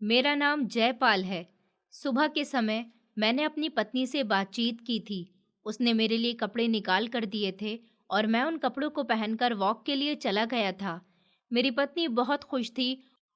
मेरा नाम जयपाल है। सुबह के समय मैंने अपनी पत्नी से बातचीत की थी। उसने मेरे लिए कपड़े निकाल कर दिए थे और मैं उन कपड़ों को पहनकर वॉक के लिए चला गया था। मेरी पत्नी बहुत खुश थी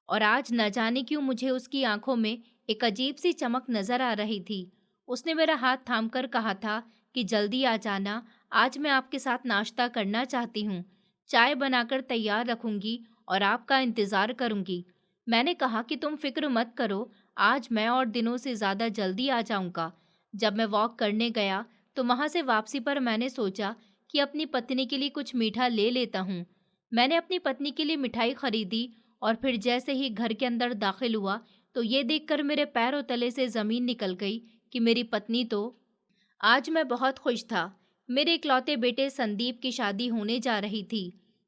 और आज न जाने क्यों मुझे उसकी आंखों में एक अजीब सी चमक नजर आ रही थी। उसने मेरा हाथ थामकर कहा था कि जल्दी आ जाना, आज मैं आपके साथ नाश्ता करना चाहती हूँ। चाय बनाकर तैयार रखूंगी और आपका इंतज़ार करूंगी। मैंने कहा कि तुम फिक्र मत करो, आज मैं और दिनों से ज़्यादा जल्दी आ जाऊंगा। जब मैं वॉक करने गया तो वहां से वापसी पर मैंने सोचा कि अपनी पत्नी के लिए कुछ मीठा ले लेता हूँ। मैंने अपनी पत्नी के लिए मिठाई खरीदी और फिर जैसे ही घर के अंदर दाखिल हुआ तो ये देखकर मेरे पैरों तले से ज़मीन निकल गई कि मेरी पत्नी तो। आज मैं बहुत खुश था। मेरे इकलौते बेटे संदीप की शादी होने जा रही थी।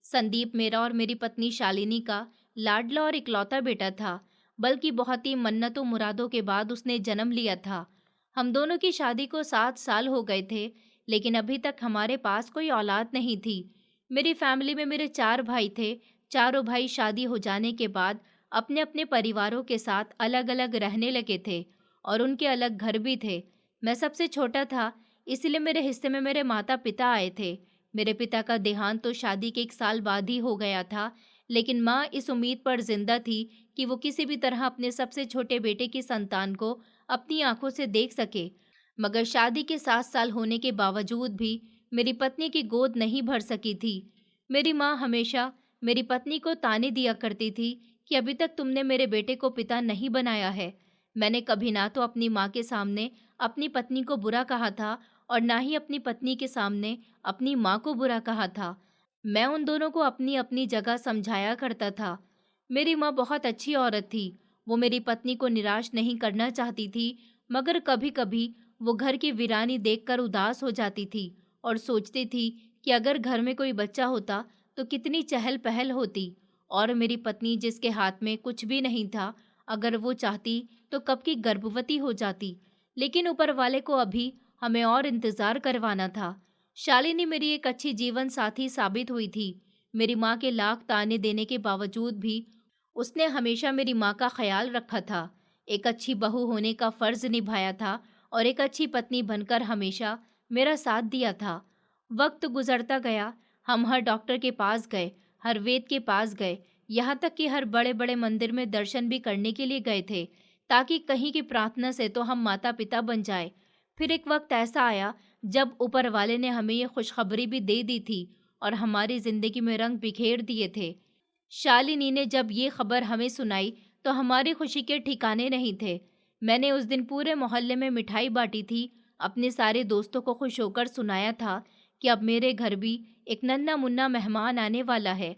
संदीप मेरा और मेरी पत्नी शालिनी का लाडला और इकलौता बेटा था, बल्कि बहुत ही मन्नतों मुरादों के बाद उसने जन्म लिया था। हम दोनों की शादी को 7 साल हो गए थे, लेकिन अभी तक हमारे पास कोई औलाद नहीं थी। मेरी फैमिली में मेरे 4 भाई थे। चारों भाई शादी हो जाने के बाद अपने अपने परिवारों के साथ अलग अलग रहने लगे थे और उनके अलग घर भी थे। मैं सबसे छोटा था, इसलिए मेरे हिस्से में मेरे माता पिता आए थे। मेरे पिता का देहांत तो शादी के 1 साल बाद ही हो गया था, लेकिन माँ इस उम्मीद पर जिंदा थी कि वो किसी भी तरह अपने सबसे छोटे बेटे की संतान को अपनी आंखों से देख सके। मगर शादी के 7 साल होने के बावजूद भी मेरी पत्नी की गोद नहीं भर सकी थी। मेरी माँ हमेशा मेरी पत्नी को ताने दिया करती थी कि अभी तक तुमने मेरे बेटे को पिता नहीं बनाया है। मैंने कभी ना तो अपनी माँ के सामने अपनी पत्नी को बुरा कहा था और ना ही अपनी पत्नी के सामने अपनी माँ को बुरा कहा था। मैं उन दोनों को अपनी अपनी जगह समझाया करता था। मेरी माँ बहुत अच्छी औरत थी। वो मेरी पत्नी को निराश नहीं करना चाहती थी, मगर कभी कभी वो घर की वीरानी देखकर उदास हो जाती थी और सोचती थी कि अगर घर में कोई बच्चा होता तो कितनी चहल पहल होती। और मेरी पत्नी, जिसके हाथ में कुछ भी नहीं था, अगर वो चाहती तो कब की गर्भवती हो जाती। लेकिन ऊपर वाले को अभी हमें और इंतजार करवाना था। शालिनी मेरी एक अच्छी जीवन साथी साबित हुई थी। मेरी माँ के लाख ताने देने के बावजूद भी उसने हमेशा मेरी माँ का ख्याल रखा था, एक अच्छी बहू होने का फर्ज निभाया था और एक अच्छी पत्नी बनकर हमेशा मेरा साथ दिया था। वक्त गुजरता गया, हम हर डॉक्टर के पास गए, हर वेद के पास गए, यहाँ तक कि हर बड़े बड़े मंदिर में दर्शन भी करने के लिए गए थे, ताकि कहीं की प्रार्थना से तो हम माता पिता बन जाए। फिर एक वक्त ऐसा आया जब ऊपर वाले ने हमें ये खुशखबरी भी दे दी थी और हमारी जिंदगी में रंग बिखेर दिए थे। शालिनी ने जब ये खबर हमें सुनाई तो हमारी खुशी के ठिकाने नहीं थे। मैंने उस दिन पूरे मोहल्ले में मिठाई बांटी थी, अपने सारे दोस्तों को खुश होकर सुनाया था कि अब मेरे घर भी एक नन्हा मुन्ना मेहमान आने वाला है।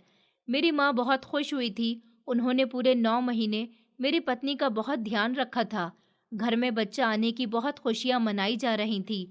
मेरी माँ बहुत खुश हुई थी। उन्होंने पूरे 9 महीने मेरी पत्नी का बहुत ध्यान रखा था। घर में बच्चा आने की बहुत खुशियाँ मनाई जा रही थी।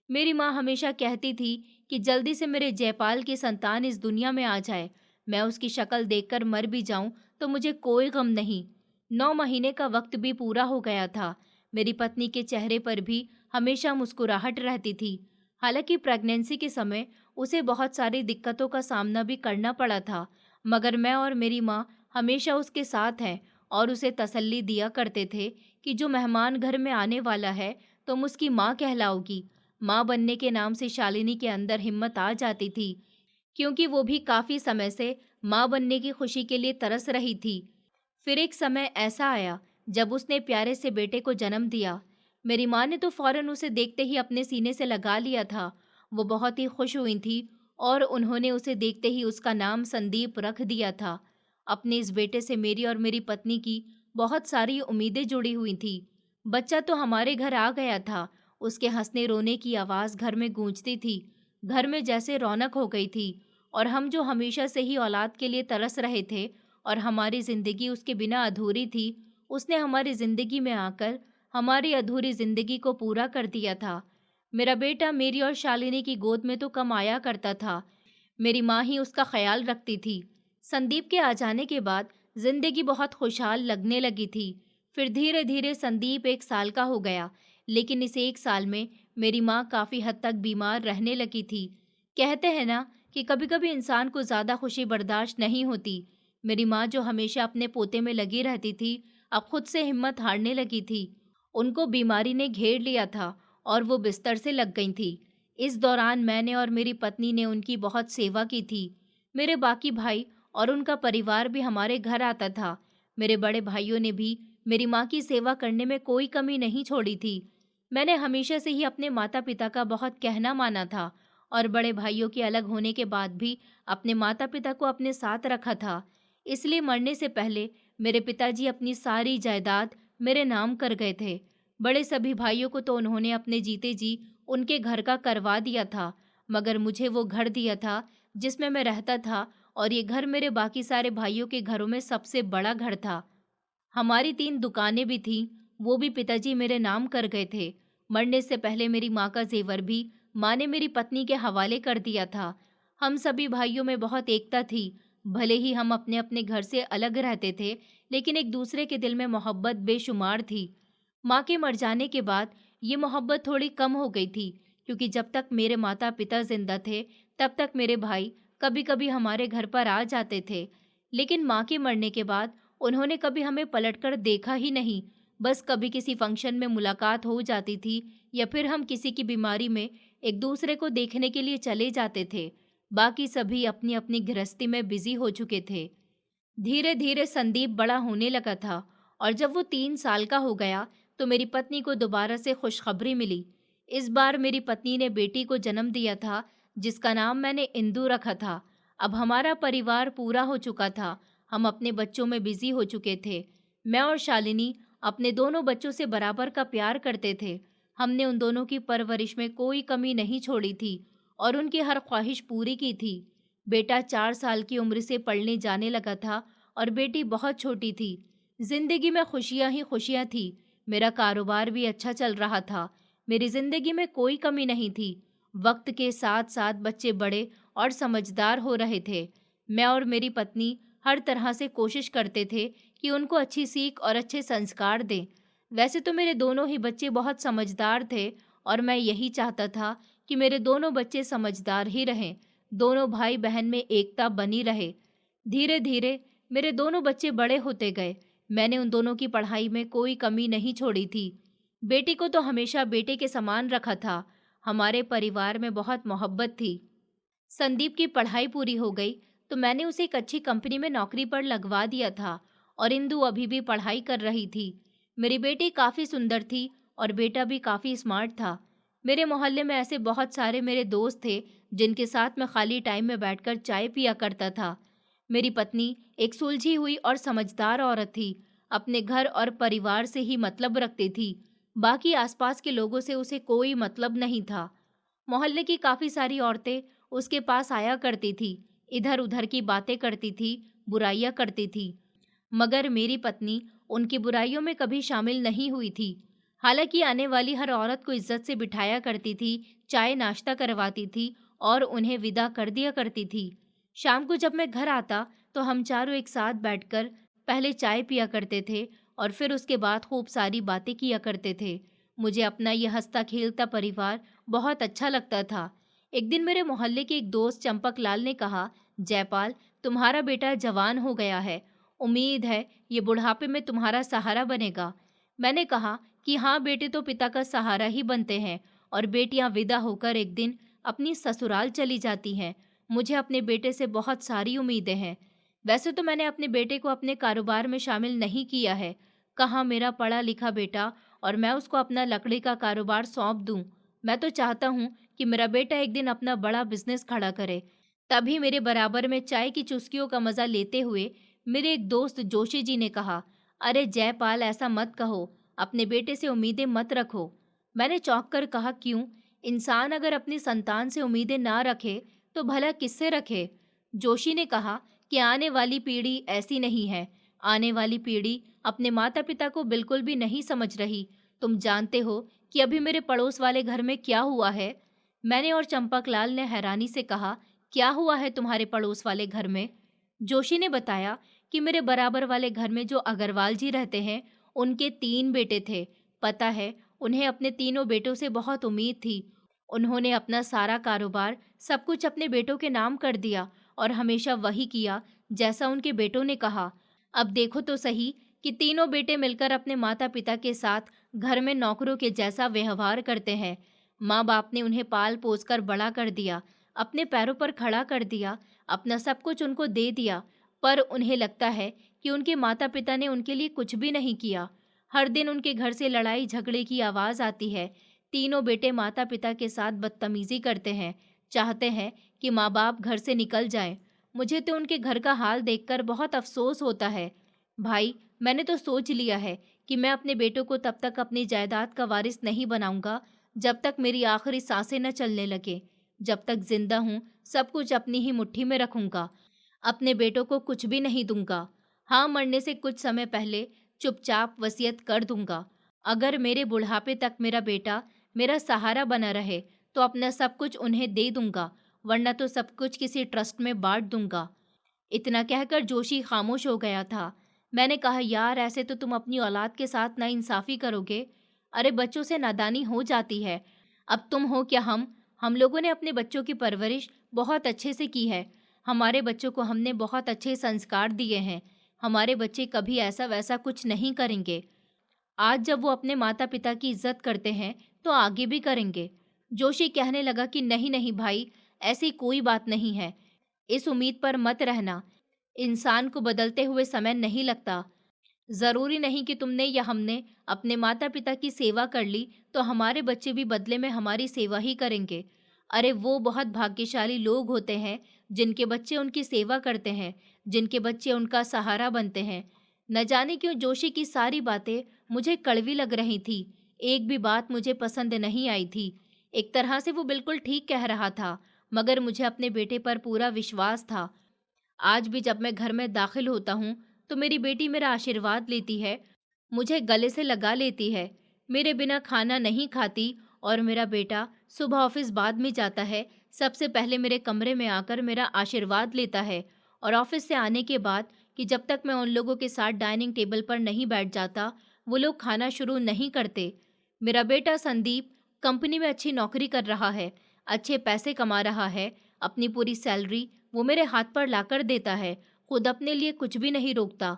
मेरी माँ हमेशा कहती थी कि जल्दी से मेरे जयपाल की संतान इस दुनिया में आ जाए। मैं उसकी शक्ल देखकर मर भी जाऊं तो मुझे कोई गम नहीं। 9 महीने का वक्त भी पूरा हो गया था। मेरी पत्नी के चेहरे पर भी हमेशा मुस्कुराहट रहती थी। हालांकि प्रेगनेंसी के समय उसे बहुत सारी दिक्कतों का सामना भी करना पड़ा था, मगर मैं और मेरी माँ हमेशा उसके साथ हैं और उसे तसल्ली दिया करते थे कि जो मेहमान घर में आने वाला है तुम उसकी माँ कहलाओगी। माँ बनने के नाम से शालिनी के अंदर हिम्मत आ जाती थी, क्योंकि वो भी काफी समय से माँ बनने की खुशी के लिए तरस रही थी। फिर एक समय ऐसा आया जब उसने प्यारे से बेटे को जन्म दिया। मेरी माँ ने तो फौरन उसे देखते ही अपने सीने से लगा लिया था। वो बहुत ही खुश हुई थी और उन्होंने उसे देखते ही उसका नाम संदीप रख दिया था। अपने इस बेटे से मेरी और मेरी पत्नी की बहुत सारी उम्मीदें जुड़ी हुई थी। बच्चा तो हमारे घर आ गया था। उसके हंसने रोने की आवाज़ घर में गूंजती थी। घर में जैसे रौनक हो गई थी और हम जो हमेशा से ही औलाद के लिए तरस रहे थे और हमारी ज़िंदगी उसके बिना अधूरी थी, उसने हमारी ज़िंदगी में आकर हमारी अधूरी ज़िंदगी को पूरा कर दिया था। मेरा बेटा मेरी और शालिनी की गोद में तो कम आया करता था, मेरी माँ ही उसका ख्याल रखती थी। संदीप के आ जाने के बाद ज़िंदगी बहुत खुशहाल लगने लगी थी। फिर धीरे धीरे संदीप 1 साल का हो गया, लेकिन इस 1 साल में मेरी माँ काफ़ी हद तक बीमार रहने लगी थी। कहते हैं ना कि कभी कभी इंसान को ज़्यादा खुशी बर्दाश्त नहीं होती। मेरी माँ, जो हमेशा अपने पोते में लगी रहती थी, अब खुद से हिम्मत हारने लगी थी। उनको बीमारी ने घेर लिया था और वो बिस्तर से लग गई थी। इस दौरान मैंने और मेरी पत्नी ने उनकी बहुत सेवा की थी। मेरे बाकी भाई और उनका परिवार भी हमारे घर आता था। मेरे बड़े भाइयों ने भी मेरी माँ की सेवा करने में कोई कमी नहीं छोड़ी थी। मैंने हमेशा से ही अपने माता पिता का बहुत कहना माना था और बड़े भाइयों के अलग होने के बाद भी अपने माता पिता को अपने साथ रखा था। इसलिए मरने से पहले मेरे पिताजी अपनी सारी जायदाद मेरे नाम कर गए थे। बड़े सभी भाइयों को तो उन्होंने अपने जीते जी उनके घर का करवा दिया था, मगर मुझे वो घर दिया था जिसमें मैं रहता था, और ये घर मेरे बाकी सारे भाइयों के घरों में सबसे बड़ा घर था। हमारी 3 दुकानें भी थीं, वो भी पिताजी मेरे नाम कर गए थे। मरने से पहले मेरी माँ का ज़ेवर भी माँ ने मेरी पत्नी के हवाले कर दिया था। हम सभी भाइयों में बहुत एकता थी। भले ही हम अपने-अपने घर से अलग रहते थे, लेकिन एक दूसरे के दिल में मोहब्बत बेशुमार थी। माँ के मर जाने के बाद ये मोहब्बत थोड़ी कम हो गई थी, क्योंकि जब तक मेरे माता-पिता ज़िंदा थे, तब तक मेरे भाई कभी-कभी हमारे घर पर आ जाते थे। लेकिन माँ के मरने के बाद उन्होंने कभी हमें पलटकर देखा ही नहीं। बस कभी किसी फंक्शन में मुलाकात हो जाती थी या फिर हम किसी की बीमारी में एक दूसरे को देखने के लिए चले जाते थे। बाकी सभी अपनी अपनी गृहस्थी में बिजी हो चुके थे। धीरे धीरे संदीप बड़ा होने लगा था और जब वो 3 साल का हो गया तो मेरी पत्नी को दोबारा से खुशखबरी मिली। इस बार मेरी पत्नी ने बेटी को जन्म दिया था, जिसका नाम मैंने इंदु रखा था। अब हमारा परिवार पूरा हो चुका था। हम अपने बच्चों में बिजी हो चुके थे। मैं और शालिनी अपने दोनों बच्चों से बराबर का प्यार करते थे। हमने उन दोनों की परवरिश में कोई कमी नहीं छोड़ी थी और उनकी हर ख्वाहिश पूरी की थी। बेटा 4 साल की उम्र से पढ़ने जाने लगा था और बेटी बहुत छोटी थी। जिंदगी में खुशियां ही खुशियां थी। मेरा कारोबार भी अच्छा चल रहा था। मेरी जिंदगी में कोई कमी नहीं थी। वक्त के साथ साथ बच्चे बड़े और समझदार हो रहे थे। मैं और मेरी पत्नी हर तरह से कोशिश करते थे कि उनको अच्छी सीख और अच्छे संस्कार दें। वैसे तो मेरे दोनों ही बच्चे बहुत समझदार थे और मैं यही चाहता था कि मेरे दोनों बच्चे समझदार ही रहें, दोनों भाई बहन में एकता बनी रहे। धीरे धीरे मेरे दोनों बच्चे बड़े होते गए। मैंने उन दोनों की पढ़ाई में कोई कमी नहीं छोड़ी थी। बेटी को तो हमेशा बेटे के समान रखा था। हमारे परिवार में बहुत मोहब्बत थी। संदीप की पढ़ाई पूरी हो गई तो मैंने उसे एक अच्छी कंपनी में नौकरी पर लगवा दिया था और इंदु अभी भी पढ़ाई कर रही थी। मेरी बेटी काफ़ी सुंदर थी और बेटा भी काफ़ी स्मार्ट था। मेरे मोहल्ले में ऐसे बहुत सारे मेरे दोस्त थे जिनके साथ मैं खाली टाइम में बैठकर चाय पिया करता था। मेरी पत्नी एक सुलझी हुई और समझदार औरत थी। अपने घर और परिवार से ही मतलब रखती थी। बाकी आसपास के लोगों से उसे कोई मतलब नहीं था। मोहल्ले की काफ़ी सारी औरतें उसके पास आया करती थी, इधर उधर की बातें करती थी, बुराइयां करती थी, मगर मेरी पत्नी उनकी बुराइयों में कभी शामिल नहीं हुई थी। हालांकि आने वाली हर औरत को इज्जत से बिठाया करती थी, चाय नाश्ता करवाती थी और उन्हें विदा कर दिया करती थी। शाम को जब मैं घर आता तो हम चारों एक साथ बैठकर पहले चाय पिया करते थे और फिर उसके बाद खूब सारी बातें किया करते थे। मुझे अपना यह हंसता खेलता परिवार बहुत अच्छा लगता था। एक दिन मेरे मोहल्ले के एक दोस्त चंपक लाल ने कहा, जयपाल, तुम्हारा बेटा जवान हो गया है। उम्मीद है ये बुढ़ापे में तुम्हारा सहारा बनेगा। मैंने कहा कि हाँ, बेटे तो पिता का सहारा ही बनते हैं और बेटियां विदा होकर एक दिन अपनी ससुराल चली जाती हैं। मुझे अपने बेटे से बहुत सारी उम्मीदें हैं। वैसे तो मैंने अपने बेटे को अपने कारोबार में शामिल नहीं किया है। कहाँ मेरा पढ़ा लिखा बेटा और मैं उसको अपना लकड़ी का कारोबार सौंप दूं। मैं तो चाहता हूँ कि मेरा बेटा एक दिन अपना बड़ा बिजनेस खड़ा करे। तभी मेरे बराबर में चाय की चुस्कियों का मजा लेते हुए मेरे एक दोस्त जोशी जी ने कहा, अरे जयपाल, ऐसा मत कहो, अपने बेटे से उम्मीदें मत रखो। मैंने चौंक कर कहा, क्यों? इंसान अगर अपनी संतान से उम्मीदें ना रखे तो भला किससे रखे? जोशी ने कहा कि आने वाली पीढ़ी ऐसी नहीं है। आने वाली पीढ़ी अपने माता पिता को बिल्कुल भी नहीं समझ रही। तुम जानते हो कि अभी मेरे पड़ोस वाले घर में क्या हुआ है? मैंने और चंपकलाल ने हैरानी से कहा, क्या हुआ है तुम्हारे पड़ोस वाले घर में? जोशी ने बताया कि मेरे बराबर वाले घर में जो अग्रवाल जी रहते हैं, उनके 3 बेटे थे। पता है, उन्हें अपने तीनों बेटों से बहुत उम्मीद थी। उन्होंने अपना सारा कारोबार सब कुछ अपने बेटों के नाम कर दिया और हमेशा वही किया जैसा उनके बेटों ने कहा। अब देखो तो सही कि तीनों बेटे मिलकर अपने माता पिता के साथ घर में नौकरों के जैसा व्यवहार करते हैं। माँ बाप ने उन्हें पाल पोस कर बड़ा कर दिया, अपने पैरों पर खड़ा कर दिया, अपना सब कुछ उनको दे दिया, पर उन्हें लगता है कि उनके माता पिता ने उनके लिए कुछ भी नहीं किया। हर दिन उनके घर से लड़ाई झगड़े की आवाज़ आती है। तीनों बेटे माता पिता के साथ बदतमीजी करते हैं, चाहते हैं कि माँ बाप घर से निकल जाएं। मुझे तो उनके घर का हाल देखकर बहुत अफसोस होता है। भाई, मैंने तो सोच लिया है कि मैं अपने बेटों को तब तक अपनी जायदाद का वारिस नहीं बनाऊंगा जब तक मेरी आखिरी सांसें न चलने लगे। जब तक जिंदा हूँ सब कुछ अपनी ही मुट्ठी में रखूंगा, अपने बेटों को कुछ भी नहीं दूंगा। हाँ, मरने से कुछ समय पहले चुपचाप वसीयत कर दूंगा। अगर मेरे बुढ़ापे तक मेरा बेटा मेरा सहारा बना रहे तो अपना सब कुछ उन्हें दे दूंगा, वरना तो सब कुछ किसी ट्रस्ट में बांट दूंगा। इतना कहकर जोशी खामोश हो गया था। मैंने कहा, यार ऐसे तो तुम अपनी औलाद के साथ नाइंसाफी करोगे। अरे बच्चों से नादानी हो जाती है। अब तुम हो क्या हम लोगों ने अपने बच्चों की परवरिश बहुत अच्छे से की है। हमारे बच्चों को हमने बहुत अच्छे संस्कार दिए हैं। हमारे बच्चे कभी ऐसा वैसा कुछ नहीं करेंगे। आज जब वो अपने माता पिता की इज्जत करते हैं तो आगे भी करेंगे। जोशी कहने लगा कि नहीं नहीं भाई, ऐसी कोई बात नहीं है। इस उम्मीद पर मत रहना। इंसान को बदलते हुए समय नहीं लगता। जरूरी नहीं कि तुमने या हमने अपने माता पिता की सेवा कर ली तो हमारे बच्चे भी बदले में हमारी सेवा ही करेंगे। अरे वो बहुत भाग्यशाली लोग होते हैं जिनके बच्चे उनकी सेवा करते हैं, जिनके बच्चे उनका सहारा बनते हैं। न जाने क्यों जोशी की सारी बातें मुझे कड़वी लग रही थी। एक भी बात मुझे पसंद नहीं आई थी। एक तरह से वो बिल्कुल ठीक कह रहा था, मगर मुझे अपने बेटे पर पूरा विश्वास था। आज भी जब मैं घर में दाखिल होता हूँ तो मेरी बेटी मेरा आशीर्वाद लेती है, मुझे गले से लगा लेती है, मेरे बिना खाना नहीं खाती। और मेरा बेटा सुबह ऑफिस बाद में जाता है, सबसे पहले मेरे कमरे में आकर मेरा आशीर्वाद लेता है। और ऑफिस से आने के बाद कि जब तक मैं उन लोगों के साथ डाइनिंग टेबल पर नहीं बैठ जाता वो लोग खाना शुरू नहीं करते। मेरा बेटा संदीप कंपनी में अच्छी नौकरी कर रहा है, अच्छे पैसे कमा रहा है। अपनी पूरी सैलरी वो मेरे हाथ पर लाकर देता है, खुद अपने लिए कुछ भी नहीं रोकता।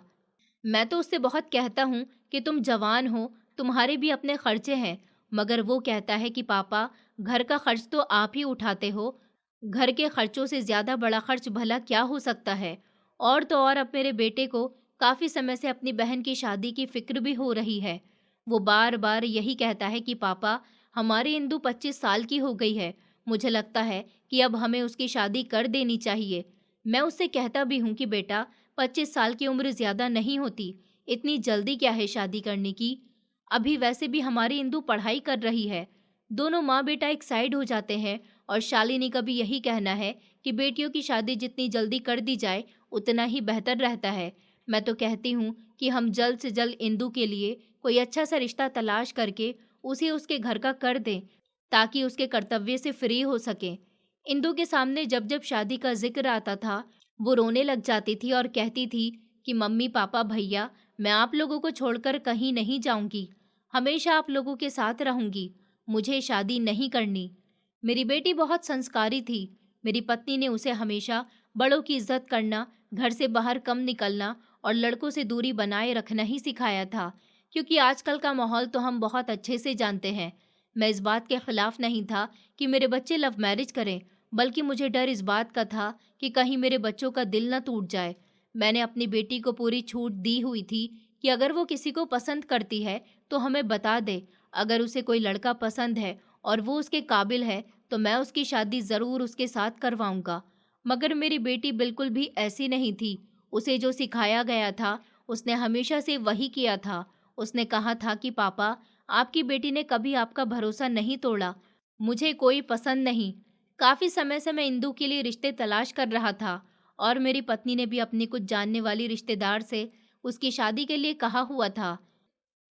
मैं तो उससे बहुत कहता हूँ कि तुम जवान हो, तुम्हारे भी अपने खर्चे हैं, मगर वो कहता है कि पापा, घर का खर्च तो आप ही उठाते हो, घर के खर्चों से ज़्यादा बड़ा खर्च भला क्या हो सकता है। और तो और अब मेरे बेटे को काफ़ी समय से अपनी बहन की शादी की फिक्र भी हो रही है। वो बार बार यही कहता है कि पापा, हमारी इंदु 25 साल की हो गई है, मुझे लगता है कि अब हमें उसकी शादी कर देनी चाहिए। मैं उससे कहता भी हूँ कि बेटा, 25 साल की उम्र ज़्यादा नहीं होती, इतनी जल्दी क्या है शादी करने की। अभी वैसे भी हमारी इंदु पढ़ाई कर रही है। दोनों माँ बेटा एक साइड हो जाते हैं और शालिनी का भी यही कहना है कि बेटियों की शादी जितनी जल्दी कर दी जाए उतना ही बेहतर रहता है। मैं तो कहती हूँ कि हम जल्द से जल्द इंदु के लिए कोई अच्छा सा रिश्ता तलाश करके उसे उसके घर का कर दें, ताकि उसके कर्तव्य से फ्री हो सके। इंदु के सामने जब जब शादी का जिक्र आता था वो रोने लग जाती थी और कहती थी कि मम्मी पापा भैया, मैं आप लोगों को छोड़कर कहीं नहीं जाऊंगी, हमेशा आप लोगों के साथ रहूंगी, मुझे शादी नहीं करनी। मेरी बेटी बहुत संस्कारी थी। मेरी पत्नी ने उसे हमेशा बड़ों की इज्जत करना, घर से बाहर कम निकलना और लड़कों से दूरी बनाए रखना ही सिखाया था, क्योंकि आजकल का माहौल तो हम बहुत अच्छे से जानते हैं। मैं इस बात के खिलाफ नहीं था कि मेरे बच्चे लव मैरिज करें, बल्कि मुझे डर इस बात का था कि कहीं मेरे बच्चों का दिल न टूट जाए। मैंने अपनी बेटी को पूरी छूट दी हुई थी कि अगर वो किसी को पसंद करती है तो हमें बता दे। अगर उसे कोई लड़का पसंद है और वो उसके काबिल है तो मैं उसकी शादी ज़रूर उसके साथ करवाऊंगा। मगर मेरी बेटी बिल्कुल भी ऐसी नहीं थी। उसे जो सिखाया गया था उसने हमेशा से वही किया था। उसने कहा था कि पापा, आपकी बेटी ने कभी आपका भरोसा नहीं तोड़ा, मुझे कोई पसंद नहीं। काफ़ी समय से मैं इंदु के लिए रिश्ते तलाश कर रहा था और मेरी पत्नी ने भी अपनी कुछ जानने वाली रिश्तेदार से उसकी शादी के लिए कहा हुआ था।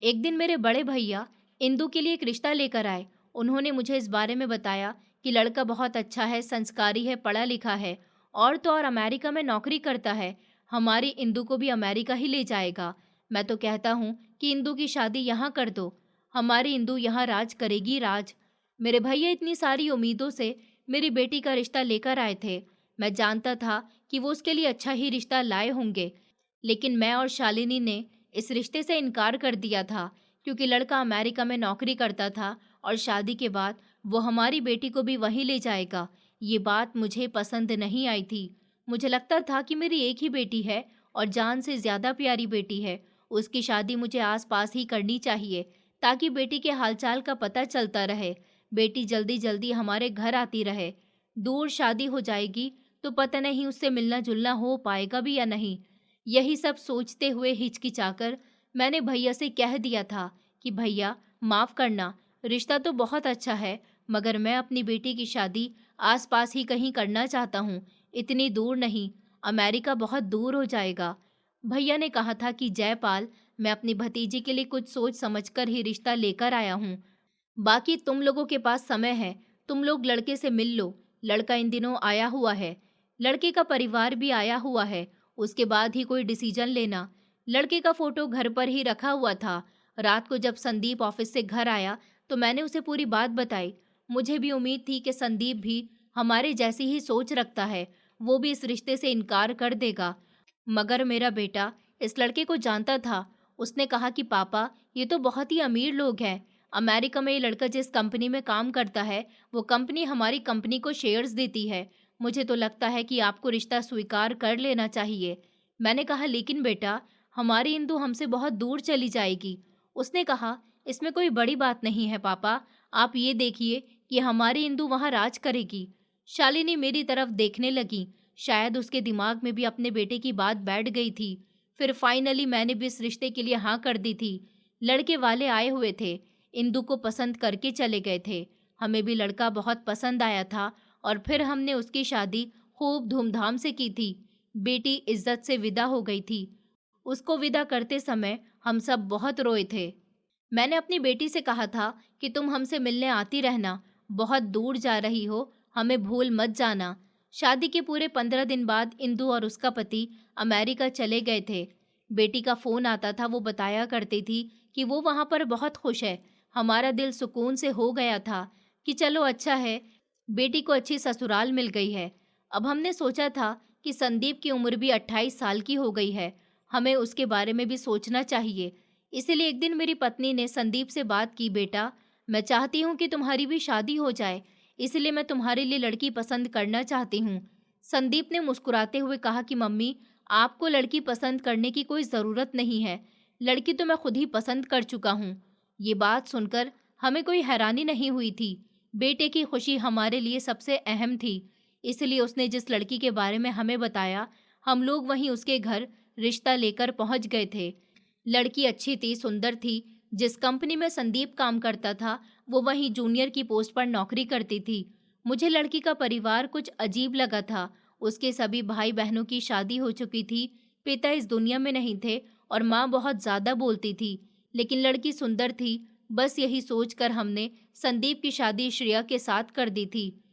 एक दिन मेरे बड़े भैया इंदु के लिए एक रिश्ता लेकर आए। उन्होंने मुझे इस बारे में बताया कि लड़का बहुत अच्छा है, संस्कारी है, पढ़ा लिखा है और तो और अमेरिका में नौकरी करता है। हमारी इंदु को भी अमेरिका ही ले जाएगा। मैं तो कहता हूँ कि इंदु की शादी यहाँ कर दो। हमारी इंदु यहाँ राज करेगी, राज। मेरे भैया इतनी सारी उम्मीदों से मेरी बेटी का रिश्ता लेकर आए थे। मैं जानता था कि वो उसके लिए अच्छा ही रिश्ता लाए होंगे, लेकिन मैं और शालिनी ने इस रिश्ते से इनकार कर दिया था क्योंकि लड़का अमेरिका में नौकरी करता था और शादी के बाद वो हमारी बेटी को भी वहीं ले जाएगा। ये बात मुझे पसंद नहीं आई थी। मुझे लगता था कि मेरी एक ही बेटी है और जान से ज़्यादा प्यारी बेटी है। उसकी शादी मुझे आस-पास ही करनी चाहिए ताकि बेटी के हालचाल का पता चलता रहे। बेटी जल्दी-जल्दी हमारे घर आती रहे। दूर शादी हो जाएगी तो पता नहीं उससे मिलना-जुलना हो पाएगा भी या नहीं। यही सब सोचते हुए हिचकिचाकर मैंने भैया से कह दिया था कि भैया माफ़ करना, रिश्ता तो बहुत अच्छा है मगर मैं अपनी बेटी की शादी आस-पास ही कहीं करना चाहता हूँ, इतनी दूर नहीं, अमेरिका बहुत दूर हो जाएगा। भैया ने कहा था कि जयपाल, मैं अपनी भतीजी के लिए कुछ सोच समझकर ही रिश्ता लेकर आया हूँ। बाकी तुम लोगों के पास समय है, तुम लोग लड़के से मिल लो। लड़का इन दिनों आया हुआ है, लड़के का परिवार भी आया हुआ है, उसके बाद ही कोई डिसीजन लेना। लड़के का फोटो घर पर ही रखा हुआ था। रात को जब संदीप ऑफिस से घर आया तो मैंने उसे पूरी बात बताई। मुझे भी उम्मीद थी कि संदीप भी हमारे जैसी ही सोच रखता है, वो भी इस रिश्ते से इनकार कर देगा। मगर मेरा बेटा इस लड़के को जानता था। उसने कहा कि पापा, ये तो बहुत ही अमीर लोग हैं। अमेरिका में ये लड़का जिस कंपनी में काम करता है वो कंपनी हमारी कंपनी को शेयर्स देती है। मुझे तो लगता है कि आपको रिश्ता स्वीकार कर लेना चाहिए। मैंने कहा लेकिन बेटा, हमारी इंदु हमसे बहुत दूर चली जाएगी। उसने कहा इसमें कोई बड़ी बात नहीं है पापा, आप ये देखिए कि हमारी इंदु वहाँ राज करेगी। शालिनी मेरी तरफ देखने लगी। शायद उसके दिमाग में भी अपने बेटे की बात बैठ गई थी। फिर फाइनली मैंने भी इस रिश्ते के लिए हाँ कर दी थी। लड़के वाले आए हुए थे, इंदु को पसंद करके चले गए थे। हमें भी लड़का बहुत पसंद आया था और फिर हमने उसकी शादी खूब धूमधाम से की थी। बेटी इज्जत से विदा हो गई थी। उसको विदा करते समय हम सब बहुत रोए थे। मैंने अपनी बेटी से कहा था कि तुम हमसे मिलने आती रहना, बहुत दूर जा रही हो, हमें भूल मत जाना। शादी के पूरे 15 दिन बाद इंदु और उसका पति अमेरिका चले गए थे। बेटी का फोन आता था, वो बताया करती थी कि वो वहाँ पर बहुत खुश है। हमारा दिल सुकून से हो गया था कि चलो अच्छा है, बेटी को अच्छी ससुराल मिल गई है। अब हमने सोचा था कि संदीप की उम्र भी 28 साल की हो गई है, हमें उसके बारे में भी सोचना चाहिए। इसीलिए एक दिन मेरी पत्नी ने संदीप से बात की, बेटा मैं चाहती हूँ कि तुम्हारी भी शादी हो जाए, इसलिए मैं तुम्हारे लिए लड़की पसंद करना चाहती हूँ। संदीप ने मुस्कुराते हुए कहा कि मम्मी, आपको लड़की पसंद करने की कोई ज़रूरत नहीं है, लड़की तो मैं खुद ही पसंद कर चुका हूँ। ये बात सुनकर हमें कोई हैरानी नहीं हुई थी। बेटे की खुशी हमारे लिए सबसे अहम थी, इसलिए उसने जिस लड़की के बारे में हमें बताया, हम लोग वहीं उसके घर रिश्ता लेकर पहुंच गए थे। लड़की अच्छी थी, सुंदर थी। जिस कंपनी में संदीप काम करता था वो वहीं जूनियर की पोस्ट पर नौकरी करती थी। मुझे लड़की का परिवार कुछ अजीब लगा था। उसके सभी भाई बहनों की शादी हो चुकी थी, पिता इस दुनिया में नहीं थे और माँ बहुत ज़्यादा बोलती थी। लेकिन लड़की सुंदर थी। बस यही सोचकर हमने संदीप की शादी श्रेया के साथ कर दी थी।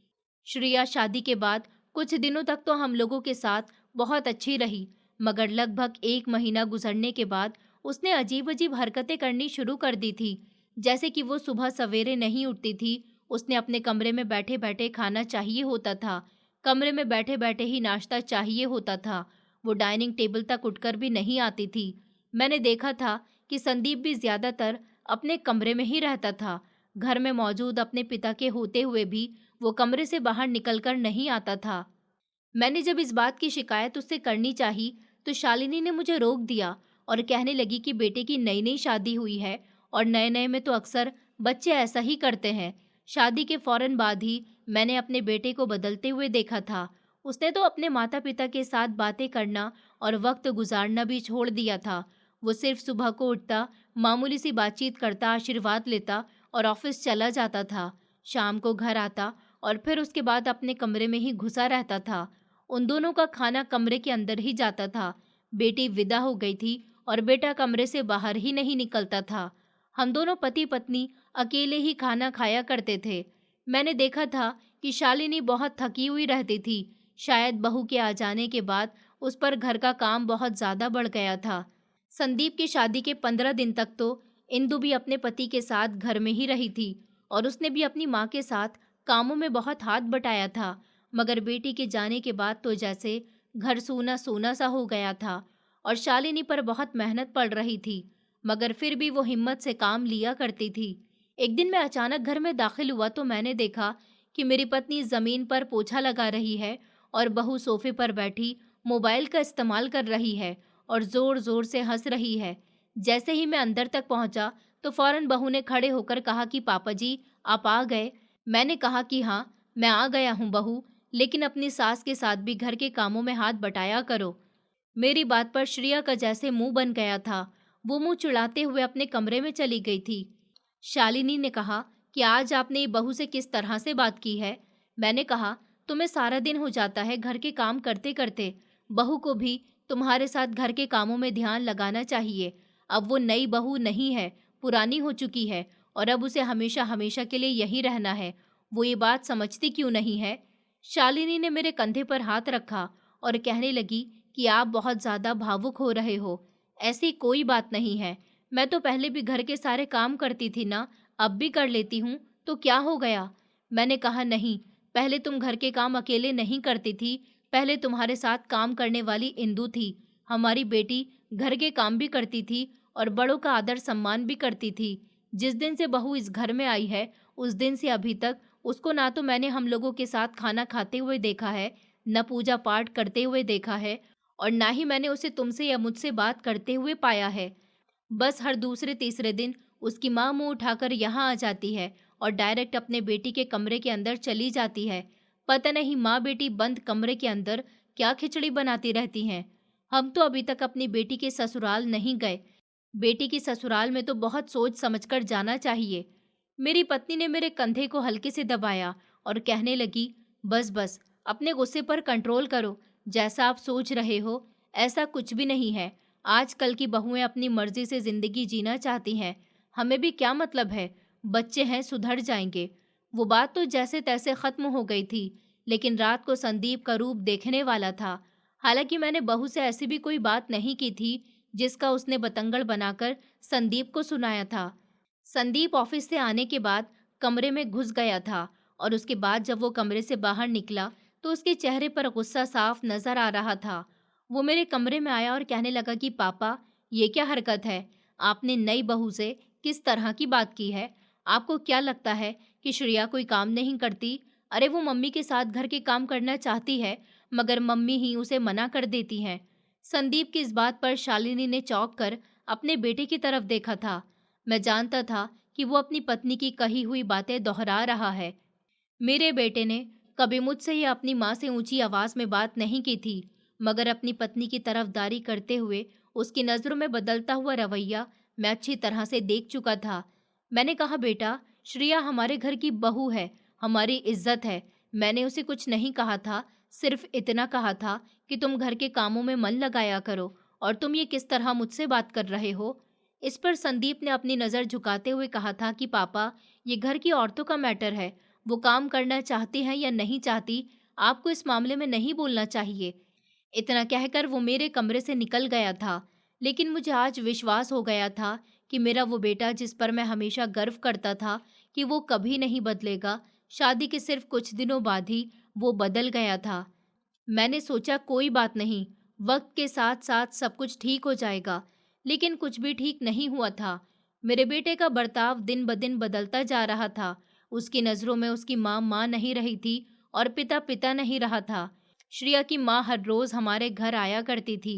श्रेया शादी के बाद कुछ दिनों तक तो हम लोगों के साथ बहुत अच्छी रही, मगर लगभग 1 महीना गुजरने के बाद उसने अजीब-अजीब हरकतें करनी शुरू कर दी थी। जैसे कि वो सुबह सवेरे नहीं उठती थी, उसने अपने कमरे में बैठे-बैठे खाना चाहिए होता था, कमरे में बैठे-बैठे ही नाश्ता चाहिए होता था। वो डाइनिंग टेबल तक उठकर भी नहीं आती थी। मैंने देखा था कि संदीप भी ज़्यादातर अपने कमरे में ही रहता था। घर में मौजूद अपने पिता के होते हुए भी वो कमरे से बाहर निकलकर नहीं आता था। मैंने जब इस बात की शिकायत उससे करनी चाही, तो शालिनी ने मुझे रोक दिया और कहने लगी कि बेटे की नई-नई शादी हुई है और नए-नए में तो अक्सर बच्चे ऐसा ही करते हैं। शादी के फौरन बाद ही मैंने अपने बेटे को बदलते हुए देखा था। उसने तो अपने माता-पिता के साथ बातें करना और वक्त गुजारना भी छोड़ दिया था। वो सिर्फ सुबह को उठता, मामूली सी बातचीत करता, आशीर्वाद लेता और ऑफिस चला जाता था। शाम को घर आता और फिर उसके बाद अपने कमरे में ही घुसा रहता था। उन दोनों का खाना कमरे के अंदर ही जाता था। बेटी विदा हो गई थी और बेटा कमरे से बाहर ही नहीं निकलता था। हम दोनों पति पत्नी अकेले ही खाना खाया करते थे। मैंने देखा था कि शालिनी बहुत थकी हुई रहती थी। शायद बहू के आ जाने के बाद उस पर घर का काम बहुत ज़्यादा बढ़ गया था। संदीप की शादी के 15 दिन तक तो इंदु भी अपने पति के साथ घर में ही रही थी और उसने भी अपनी माँ के साथ कामों में बहुत हाथ बटाया था। मगर बेटी के जाने के बाद तो जैसे घर सूना सूना सा हो गया था। और शालिनी पर बहुत मेहनत पड़ रही थी, मगर फिर भी वो हिम्मत से काम लिया करती थी। एक दिन मैं अचानक घर में दाखिल हुआ तो मैंने देखा कि मेरी पत्नी जमीन पर पोछा लगा रही है और बहू सोफे पर बैठी मोबाइल का इस्तेमाल कर रही है और जोर जोर से हंस रही है। जैसे ही मैं अंदर तक पहुंचा तो फौरन बहू ने खड़े होकर कहा कि पापा जी, आप आ गए। मैंने कहा कि हाँ, मैं आ गया हूँ बहू, लेकिन अपनी सास के साथ भी घर के कामों में हाथ बटाया करो। मेरी बात पर श्रेया का जैसे मुंह बन गया था। वो मुंह चिढ़ाते हुए अपने कमरे में चली गई थी। शालिनी ने कहा कि आज आपने ये बहू से किस तरह से बात की है। मैंने कहा, तुम्हें सारा दिन हो जाता है घर के काम करते करते, बहू को भी तुम्हारे साथ घर के कामों में ध्यान लगाना चाहिए। अब वो नई बहू नहीं है, पुरानी हो चुकी है और अब उसे हमेशा हमेशा के लिए यहीं रहना है। वो ये बात समझती क्यों नहीं है? शालिनी ने मेरे कंधे पर हाथ रखा और कहने लगी कि आप बहुत ज़्यादा भावुक हो रहे हो। ऐसी कोई बात नहीं है। मैं तो पहले भी घर के सारे काम करती थी ना, अब भी कर लेती हूँ, तो क्या हो गया? मैंने कहा नहीं, पहले तुम घर के काम अकेले नहीं करती थी, पहले तुम्हारे साथ काम करने वाली इंदु थी। हमारी बेटी घर के काम भी करती थी और बड़ों का आदर सम्मान भी करती थी। जिस दिन से बहू इस घर में आई है, उस दिन से अभी तक उसको ना तो मैंने हम लोगों के साथ खाना खाते हुए देखा है, न पूजा पाठ करते हुए देखा है और ना ही मैंने उसे तुमसे या मुझसे बात करते हुए पाया है। बस हर दूसरे तीसरे दिन उसकी माँ मुंह उठाकर यहाँ आ जाती है और डायरेक्ट अपने बेटी के कमरे के अंदर चली जाती है। पता नहीं माँ बेटी बंद कमरे के अंदर क्या खिचड़ी बनाती रहती हैं। हम तो अभी तक अपनी बेटी के ससुराल नहीं गए। बेटी की ससुराल में तो बहुत सोच समझकर जाना चाहिए। मेरी पत्नी ने मेरे कंधे को हल्के से दबाया और कहने लगी, बस बस, अपने गुस्से पर कंट्रोल करो। जैसा आप सोच रहे हो ऐसा कुछ भी नहीं है। आजकल की बहुएं अपनी मर्जी से जिंदगी जीना चाहती हैं, हमें भी क्या मतलब है? बच्चे हैं, सुधर जाएंगे। वो बात तो जैसे तैसे खत्म हो गई थी, लेकिन रात को संदीप का रूप देखने वाला था। हालांकि मैंने बहू से ऐसी भी कोई बात नहीं की थी जिसका उसने बतंगड़ बनाकर संदीप को सुनाया था। संदीप ऑफिस से आने के बाद कमरे में घुस गया था और उसके बाद जब वो कमरे से बाहर निकला तो उसके चेहरे पर गुस्सा साफ नजर आ रहा था। वो मेरे कमरे में आया और कहने लगा कि पापा, ये क्या हरकत है? आपने नई बहू से किस तरह की बात की है? आपको क्या लगता है कि श्रेया कोई काम नहीं करती? अरे वो मम्मी के साथ घर के काम करना चाहती है, मगर मम्मी ही उसे मना कर देती हैं। संदीप की इस बात पर शालिनी ने चौंक कर अपने बेटे की तरफ देखा था। मैं जानता था कि वो अपनी पत्नी की कही हुई बातें दोहरा रहा है। मेरे बेटे ने कभी मुझसे या अपनी माँ से ऊंची आवाज में बात नहीं की थी, मगर अपनी पत्नी की तरफदारी करते हुए उसकी नज़रों में बदलता हुआ रवैया मैं अच्छी तरह से देख चुका था। मैंने कहा, बेटा, श्रेया हमारे घर की बहू है, हमारी इज्जत है। मैंने उसे कुछ नहीं कहा था, सिर्फ इतना कहा था कि तुम घर के कामों में मन लगाया करो, और तुम ये किस तरह मुझसे बात कर रहे हो? इस पर संदीप ने अपनी नज़र झुकाते हुए कहा था कि पापा, ये घर की औरतों का मैटर है। वो काम करना चाहती हैं या नहीं चाहती, आपको इस मामले में नहीं बोलना चाहिए। इतना कहकर वो मेरे कमरे से निकल गया था। लेकिन मुझे आज विश्वास हो गया था कि मेरा वो बेटा, जिस पर मैं हमेशा गर्व करता था कि वो कभी नहीं बदलेगा, शादी के सिर्फ कुछ दिनों बाद ही वो बदल गया था। मैंने सोचा कोई बात नहीं, वक्त के साथ साथ सब कुछ ठीक हो जाएगा, लेकिन कुछ भी ठीक नहीं हुआ था। मेरे बेटे का बर्ताव दिन ब दिन बदलता जा रहा था। उसकी नज़रों में उसकी माँ माँ नहीं रही थी और पिता पिता नहीं रहा था। श्रेया की माँ हर रोज़ हमारे घर आया करती थी।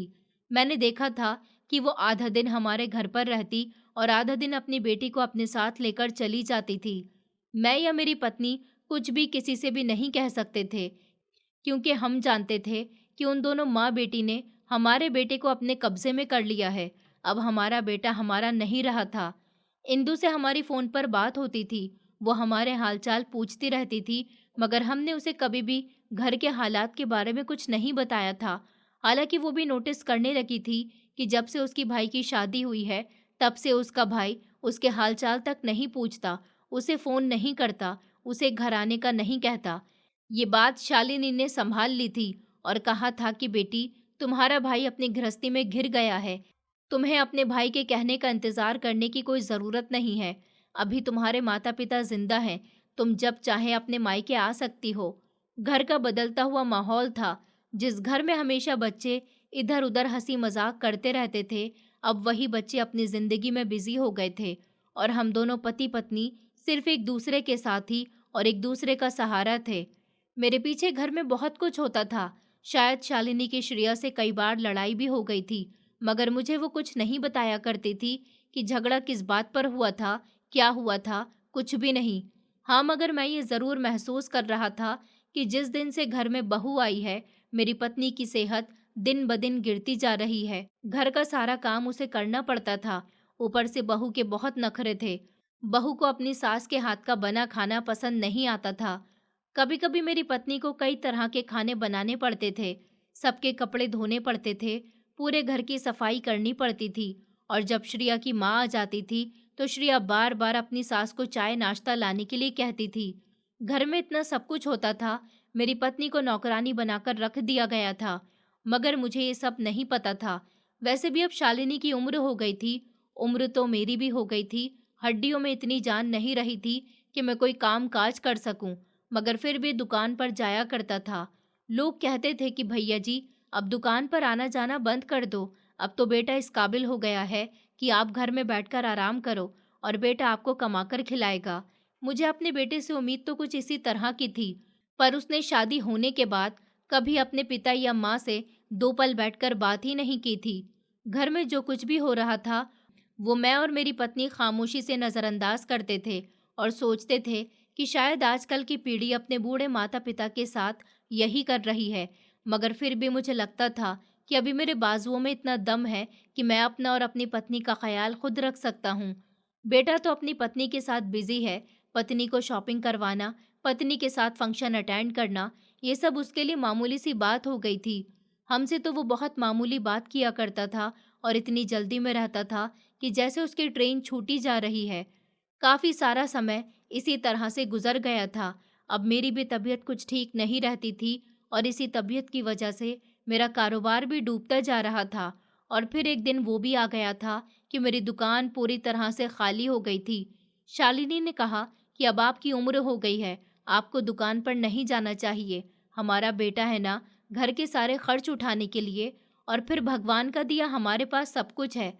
मैंने देखा था कि वो आधा दिन हमारे घर पर रहती और आधा दिन अपनी बेटी को अपने साथ लेकर चली जाती थी। मैं या मेरी पत्नी कुछ भी किसी से भी नहीं कह सकते थे, क्योंकि हम जानते थे कि उन दोनों माँ बेटी ने हमारे बेटे को अपने कब्जे में कर लिया है। अब हमारा बेटा हमारा नहीं रहा था। इंदु से हमारी फ़ोन पर बात होती थी, वो हमारे हालचाल पूछती रहती थी, मगर हमने उसे कभी भी घर के हालात के बारे में कुछ नहीं बताया था। हालांकि वो भी नोटिस करने लगी थी कि जब से उसकी भाई की शादी हुई है, तब से उसका भाई उसके हालचाल तक नहीं पूछता, उसे फ़ोन नहीं करता, उसे घर आने का नहीं कहता। ये बात शालिनी ने संभाल ली थी और कहा था कि बेटी, तुम्हारा भाई अपनी गृहस्थी में घिर गया है। तुम्हें अपने भाई के कहने का इंतजार करने की कोई ज़रूरत नहीं है। अभी तुम्हारे माता पिता जिंदा हैं, तुम जब चाहे अपने मायके आ सकती हो। घर का बदलता हुआ माहौल था। जिस घर में हमेशा बच्चे इधर उधर हंसी मजाक करते रहते थे। अब वही बच्चे अपनी जिंदगी में बिजी हो गए थे और हम दोनों पति पत्नी सिर्फ एक दूसरे के साथी और एक दूसरे का सहारा थे। मेरे पीछे घर में बहुत कुछ होता था। शायद शालिनी की श्रेया से कई बार लड़ाई भी हो गई थी, मगर मुझे वो कुछ नहीं बताया करती थी कि झगड़ा किस बात पर हुआ था, क्या हुआ था, कुछ भी नहीं। हाँ, मगर मैं ये ज़रूर महसूस कर रहा था कि जिस दिन से घर में बहू आई है, मेरी पत्नी की सेहत दिन ब दिन गिरती जा रही है। घर का सारा काम उसे करना पड़ता था। ऊपर से बहू के बहुत नखरे थे। बहू को अपनी सास के हाथ का बना खाना पसंद नहीं आता था। कभी कभी मेरी पत्नी को कई तरह के खाने बनाने पड़ते थे, सबके कपड़े धोने पड़ते थे, पूरे घर की सफाई करनी पड़ती थी। और जब श्रेया की माँ आ जाती थी तो श्रेया बार बार अपनी सास को चाय नाश्ता लाने के लिए कहती थी। घर में इतना सब कुछ होता था, मेरी पत्नी को नौकरानी बनाकर रख दिया गया था, मगर मुझे ये सब नहीं पता था। वैसे भी अब शालिनी की उम्र हो गई थी, उम्र तो मेरी भी हो गई थी। हड्डियों में इतनी जान नहीं रही थी कि मैं कोई काम काज कर सकूं, मगर फिर भी दुकान पर जाया करता था। लोग कहते थे कि भैया जी, अब दुकान पर आना जाना बंद कर दो, अब तो बेटा इस काबिल हो गया है कि आप घर में बैठकर आराम करो और बेटा आपको कमाकर खिलाएगा। मुझे अपने बेटे से उम्मीद तो कुछ इसी तरह की थी, पर उसने शादी होने के बाद कभी अपने पिता या माँ से दो पल बैठकर बात ही नहीं की थी। घर में जो कुछ भी हो रहा था वो मैं और मेरी पत्नी खामोशी से नज़रअंदाज करते थे और सोचते थे कि शायद आजकल की पीढ़ी अपने बूढ़े माता पिता के साथ यही कर रही है। मगर फिर भी मुझे लगता था कि अभी मेरे बाजुओं में इतना दम है कि मैं अपना और अपनी पत्नी का ख्याल खुद रख सकता हूँ। बेटा तो अपनी पत्नी के साथ बिजी है, पत्नी को शॉपिंग करवाना, पत्नी के साथ फंक्शन अटेंड करना, ये सब उसके लिए मामूली सी बात हो गई थी। हमसे तो वो बहुत मामूली बात किया करता था और इतनी जल्दी में रहता था कि जैसे उसकी ट्रेन छूटी जा रही है। काफ़ी सारा समय इसी तरह से गुजर गया था। अब मेरी भी तबीयत कुछ ठीक नहीं रहती थी और इसी तबीयत की वजह से मेरा कारोबार भी डूबता जा रहा था। और फिर एक दिन वो भी आ गया था कि मेरी दुकान पूरी तरह से खाली हो गई थी। शालिनी ने कहा कि अब आपकी उम्र हो गई है, आपको दुकान पर नहीं जाना चाहिए। हमारा बेटा है ना, घर के सारे खर्च उठाने के लिए, और फिर भगवान का दिया हमारे पास सब कुछ है।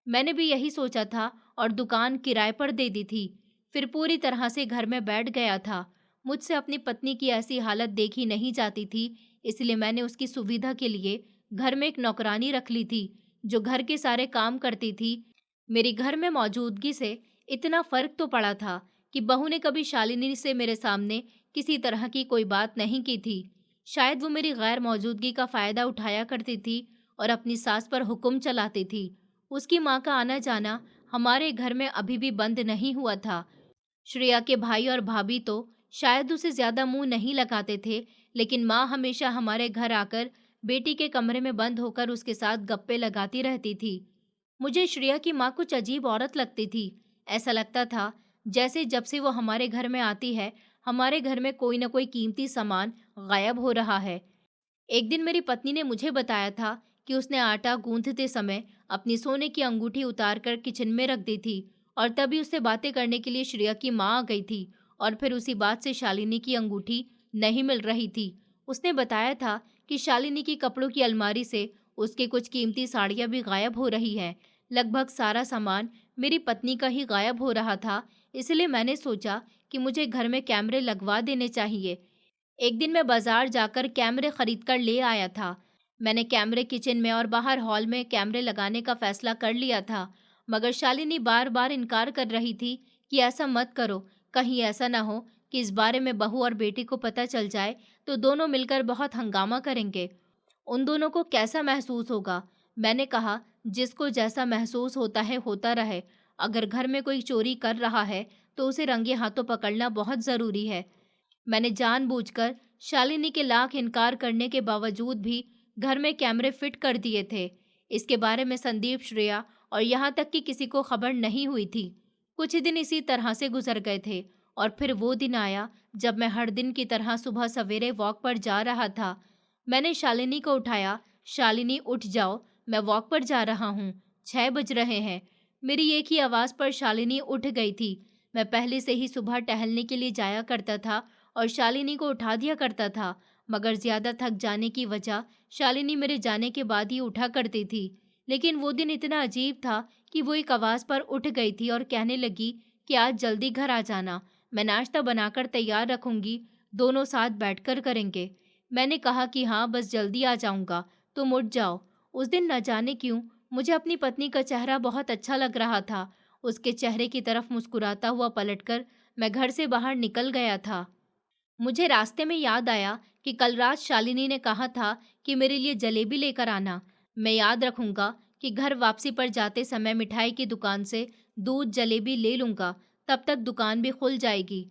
मैंने भी यही सोचा था और दुकान किराए पर दे दी थी। फिर पूरी तरह से घर में बैठ गया था। मुझसे अपनी पत्नी की ऐसी हालत देखी नहीं जाती थी, इसलिए मैंने उसकी सुविधा के लिए घर में एक नौकरानी रख ली थी, जो घर के सारे काम करती थी। मेरी घर में मौजूदगी से इतना फर्क तो पड़ा था कि बहू ने कभी शालिनी से मेरे सामने किसी तरह की कोई बात नहीं की थी। शायद वो मेरी गैर मौजूदगी का फ़ायदा उठाया करती थी और अपनी सास पर हुक्म चलाती थी। उसकी माँ का आना जाना हमारे घर में अभी भी बंद नहीं हुआ था। श्रेया के भाई और भाभी तो शायद उसे ज्यादा मुंह नहीं लगाते थे, लेकिन माँ हमेशा हमारे घर आकर बेटी के कमरे में बंद होकर उसके साथ गप्पे लगाती रहती थी। मुझे श्रेया की माँ कुछ अजीब औरत लगती थी। ऐसा लगता था जैसे जब से वो हमारे घर में आती है, हमारे घर में कोई न कोई कीमती सामान गायब हो रहा है। एक दिन मेरी पत्नी ने मुझे बताया था कि उसने आटा गूंथते समय अपनी सोने की अंगूठी उतारकर किचन में रख दी थी और तभी उससे बातें करने के लिए श्रेया की माँ आ गई थी और फिर उसी बात से शालिनी की अंगूठी नहीं मिल रही थी। उसने बताया था कि शालिनी की कपड़ों की अलमारी से उसके कुछ कीमती साड़ियाँ भी गायब हो रही हैं। लगभग सारा सामान मेरी पत्नी का ही गायब हो रहा था। इसलिए मैंने सोचा कि मुझे घर में कैमरे लगवा देने चाहिए। एक दिन मैं बाजार जाकर कैमरे खरीद कर ले आया था। मैंने कैमरे किचन में और बाहर हॉल में कैमरे लगाने का फैसला कर लिया था, मगर शालिनी बार बार इनकार कर रही थी कि ऐसा मत करो, कहीं ऐसा ना हो कि इस बारे में बहू और बेटी को पता चल जाए तो दोनों मिलकर बहुत हंगामा करेंगे। उन दोनों को कैसा महसूस होगा। मैंने कहा, जिसको जैसा महसूस होता है होता रहे। अगर घर में कोई चोरी कर रहा है तो उसे रंगे हाथों पकड़ना बहुत ज़रूरी है। मैंने जानबूझकर शालिनी के लाख इनकार करने के बावजूद भी घर में कैमरे फिट कर दिए थे। इसके बारे में संदीप, श्रेया और यहाँ तक कि किसी को खबर नहीं हुई थी। कुछ ही दिन इसी तरह से गुजर गए थे और फिर वो दिन आया जब मैं हर दिन की तरह सुबह सवेरे वॉक पर जा रहा था। मैंने शालिनी को उठाया। शालिनी, उठ जाओ, मैं वॉक पर जा रहा हूँ, 6 बज रहे हैं। मेरी एक ही आवाज़ पर शालिनी उठ गई थी। मैं पहले से ही सुबह टहलने के लिए जाया करता था और शालिनी को उठा दिया करता था, मगर ज्यादा थक जाने की वजह शालिनी मेरे जाने के बाद ही उठा करती थी। लेकिन वो दिन इतना अजीब था कि वो एक आवाज पर उठ गई थी और कहने लगी कि आज जल्दी घर आ जाना, मैं नाश्ता बनाकर तैयार रखूंगी, दोनों साथ बैठकर करेंगे। मैंने कहा कि हाँ, बस जल्दी आ जाऊंगा, तुम उठ जाओ। उस दिन न जाने क्यों मुझे अपनी पत्नी का चेहरा बहुत अच्छा लग रहा था। उसके चेहरे की तरफ मुस्कुराता हुआ पलटकर मैं घर से बाहर निकल गया था। मुझे रास्ते में याद आया कि कल रात शालिनी ने कहा था कि मेरे लिए जलेबी लेकर आना। मैं याद रखूंगा कि घर वापसी पर जाते समय मिठाई की दुकान से दूध जलेबी ले लूंगा, तब तक दुकान भी खुल जाएगी।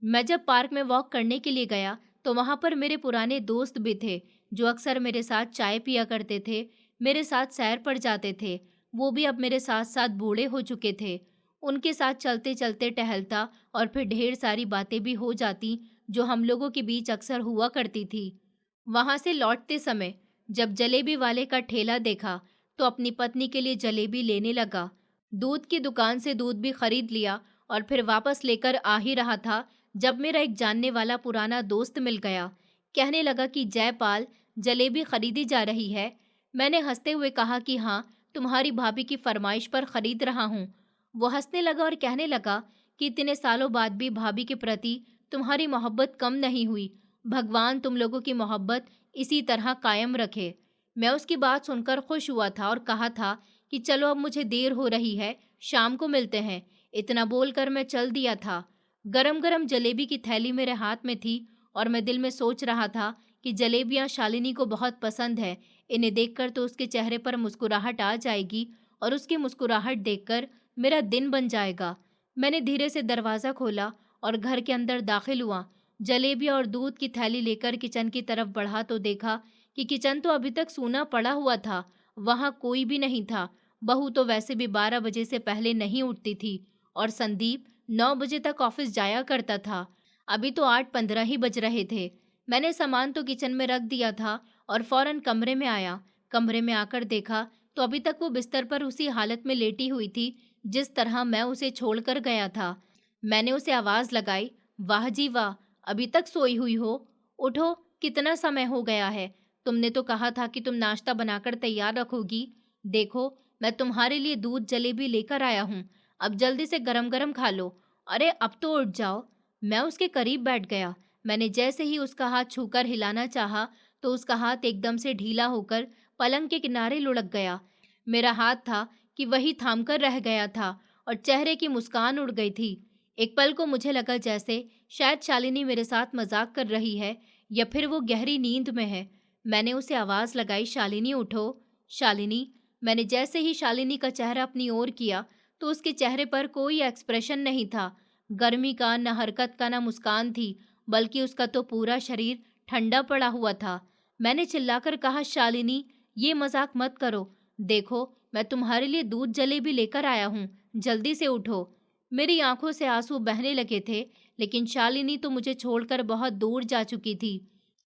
मैं जब पार्क में वॉक करने के लिए गया तो वहां पर मेरे पुराने दोस्त भी थे जो अक्सर मेरे साथ चाय पिया करते थे, मेरे साथ सैर पर जाते थे। वो भी अब मेरे साथ साथ बूढ़े हो चुके थे। उनके साथ चलते चलते टहलता और फिर ढेर सारी बातें भी हो जाती जो हम लोगों के बीच अक्सर हुआ करती थी। वहां से लौटते समय जब जलेबी वाले का ठेला देखा तो अपनी पत्नी के लिए जलेबी लेने लगा। दूध की दुकान से दूध भी खरीद लिया और फिर वापस लेकर आ ही रहा था जब मेरा एक जानने वाला पुराना दोस्त मिल गया। कहने लगा कि जयपाल, जलेबी खरीदी जा रही है। मैंने हंसते हुए कहा कि हाँ, तुम्हारी भाभी की फरमाइश पर खरीद रहा हूँ। वो हंसने लगा और कहने लगा कि इतने सालों बाद भी भाभी के प्रति तुम्हारी मोहब्बत कम नहीं हुई। भगवान तुम लोगों की मोहब्बत इसी तरह कायम रखे। मैं उसकी बात सुनकर खुश हुआ था और कहा था कि चलो, अब मुझे देर हो रही है, शाम को मिलते हैं। इतना बोलकर मैं चल दिया था। गरम गरम जलेबी की थैली मेरे हाथ में थी और मैं दिल में सोच रहा था कि जलेबियां शालिनी को बहुत पसंद है। इन्हें देखकर तो उसके चेहरे पर मुस्कुराहट आ जाएगी और उसकी मुस्कुराहट देखकर मेरा दिन बन जाएगा। मैंने धीरे से दरवाज़ा खोला और घर के अंदर दाखिल हुआ। जलेबी और दूध की थैली लेकर किचन की तरफ बढ़ा तो देखा कि किचन तो अभी तक सूना पड़ा हुआ था। वहां कोई भी नहीं था। बहू तो वैसे भी 12 बजे से पहले नहीं उठती थी और संदीप 9 बजे तक ऑफिस जाया करता था। अभी तो 8:15 ही बज रहे थे। मैंने सामान तो किचन में रख दिया था और फौरन कमरे में आया। कमरे में आकर देखा तो अभी तक वो बिस्तर पर उसी हालत में लेटी हुई थी जिस तरह मैं उसे छोड़कर गया था। मैंने उसे आवाज लगाई, वाह जी वाह, अभी तक सोई हुई हो? उठो, कितना समय हो गया है। तुमने तो कहा था कि तुम नाश्ता बनाकर तैयार रखोगी। देखो, मैं तुम्हारे लिए दूध जलेबी लेकर आया हूँ। अब जल्दी से गरम गरम खा लो। अरे अब तो उठ जाओ। मैं उसके करीब बैठ गया। मैंने जैसे ही उसका हाथ छूकर हिलाना चाहा तो उसका हाथ एकदम से ढीला होकर पलंग के किनारे लुढ़क गया। मेरा हाथ था कि वही थाम कर रह गया था और चेहरे की मुस्कान उड़ गई थी। एक पल को मुझे लगा जैसे शायद शालिनी मेरे साथ मजाक कर रही है या फिर वो गहरी नींद में है। मैंने उसे आवाज लगाई, शालिनी उठो। शालिनी। मैंने जैसे ही शालिनी का चेहरा अपनी ओर किया तो उसके चेहरे पर कोई एक्सप्रेशन नहीं था। गर्मी का न हरकत का न मुस्कान थी, बल्कि उसका तो पूरा शरीर ठंडा पड़ा हुआ था। मैंने चिल्लाकर कहा, शालिनी, ये मजाक मत करो। देखो, मैं तुम्हारे लिए दूध जलेबी लेकर आया हूँ, जल्दी से उठो। मेरी आंखों से आंसू बहने लगे थे, लेकिन शालिनी तो मुझे छोड़कर बहुत दूर जा चुकी थी।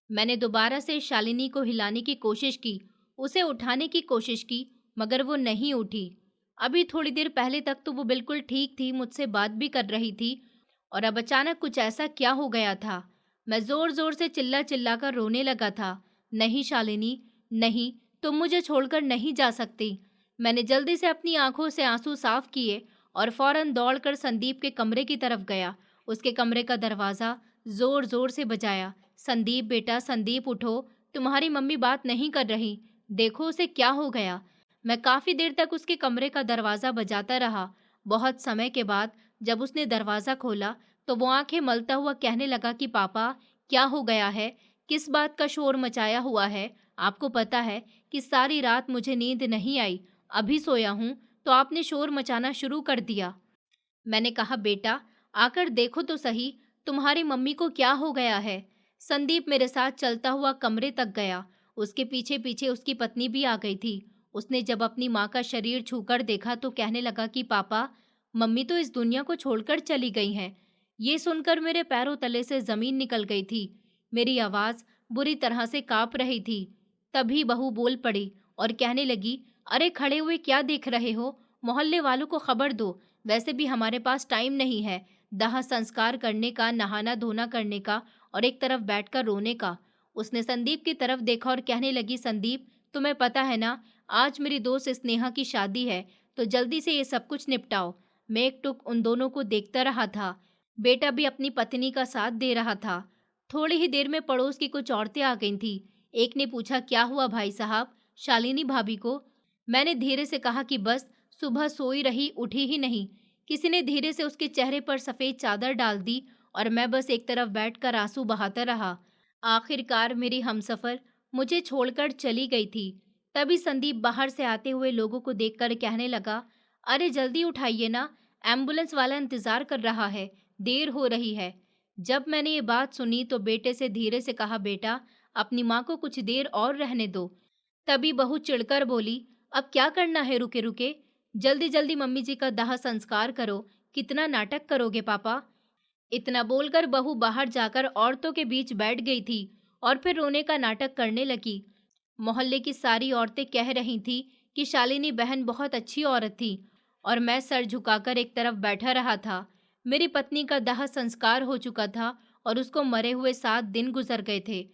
मैंने दोबारा से शालिनी को हिलाने की कोशिश की, उसे उठाने की कोशिश की, मगर वो नहीं उठी। अभी थोड़ी देर पहले तक तो वो बिल्कुल ठीक थी, मुझसे बात भी कर रही थी, और अब अचानक कुछ ऐसा क्या हो गया था? मैं जोर जोर से चिल्ला चिल्ला कर रोने लगा था। नहीं शालिनी, नहीं, तुम मुझे छोड़कर नहीं जा सकती। मैंने जल्दी से अपनी आंखों से आंसू साफ किए और फौरन दौड़कर संदीप के कमरे की तरफ गया। उसके कमरे का दरवाज़ा जोर जोर से बजाया। संदीप बेटा, संदीप उठो, तुम्हारी मम्मी बात नहीं कर रही, देखो उसे क्या हो गया। मैं काफ़ी देर तक उसके कमरे का दरवाज़ा बजाता रहा। बहुत समय के बाद जब उसने दरवाज़ा खोला तो वो आंखें मलता हुआ कहने लगा कि पापा, क्या हो गया है? किस बात का शोर मचाया हुआ है? आपको पता है कि सारी रात मुझे नींद नहीं आई, अभी सोया हूँ तो आपने शोर मचाना शुरू कर दिया। मैंने कहा, बेटा आकर देखो तो सही, तुम्हारी मम्मी को क्या हो गया है। संदीप मेरे साथ चलता हुआ कमरे तक गया। उसके पीछे पीछे उसकी पत्नी भी आ गई थी। उसने जब अपनी माँ का शरीर छूकर देखा तो कहने लगा कि पापा, मम्मी तो इस दुनिया को छोड़कर चली गई हैं। ये सुनकर मेरे पैरों तले से जमीन निकल गई थी। मेरी आवाज़ बुरी तरह से काँप रही थी। तभी बहू बोल पड़ी और कहने लगी, अरे खड़े हुए क्या देख रहे हो? मोहल्ले वालों को खबर दो, वैसे भी हमारे पास टाइम नहीं है दाह संस्कार करने का, नहाना धोना करने का और एक तरफ बैठकर रोने का। उसने संदीप की तरफ देखा और कहने लगी, संदीप, तुम्हें पता है ना, आज मेरी दोस्त स्नेहा की शादी है, तो जल्दी से ये सब कुछ निपटाओ। मैं एकटुक उन दोनों को देखता रहा था। बेटा भी अपनी पत्नी का साथ दे रहा था। थोड़ी ही देर में पड़ोस की कुछ औरतें आ गई थीं। एक ने पूछा, क्या हुआ भाई साहब, शालिनी भाभी को? मैंने धीरे से कहा कि बस सुबह सोई रही, उठी ही नहीं। किसी ने धीरे से उसके चेहरे पर सफ़ेद चादर डाल दी और मैं बस एक तरफ बैठकर आंसू बहाता रहा। आखिरकार मेरी हमसफ़र मुझे छोड़कर चली गई थी। तभी संदीप बाहर से आते हुए लोगों को देखकर कहने लगा, अरे जल्दी उठाइए ना, एम्बुलेंस वाला इंतज़ार कर रहा है, देर हो रही है। जब मैंने ये बात सुनी तो बेटे से धीरे से कहा, बेटा, अपनी माँ को कुछ देर और रहने दो। तभी बहू चिढ़कर बोली, अब क्या करना है रुके रुके? जल्दी जल्दी मम्मी जी का दाह संस्कार करो, कितना नाटक करोगे पापा? इतना बोलकर बहू बाहर जाकर औरतों के बीच बैठ गई थी और फिर रोने का नाटक करने लगी। मोहल्ले की सारी औरतें कह रही थी कि शालिनी बहन बहुत अच्छी औरत थी और मैं सर झुकाकर एक तरफ बैठा रहा था। मेरी पत्नी का दाह संस्कार हो चुका था और उसको मरे हुए 7 दिन गुजर गए थे।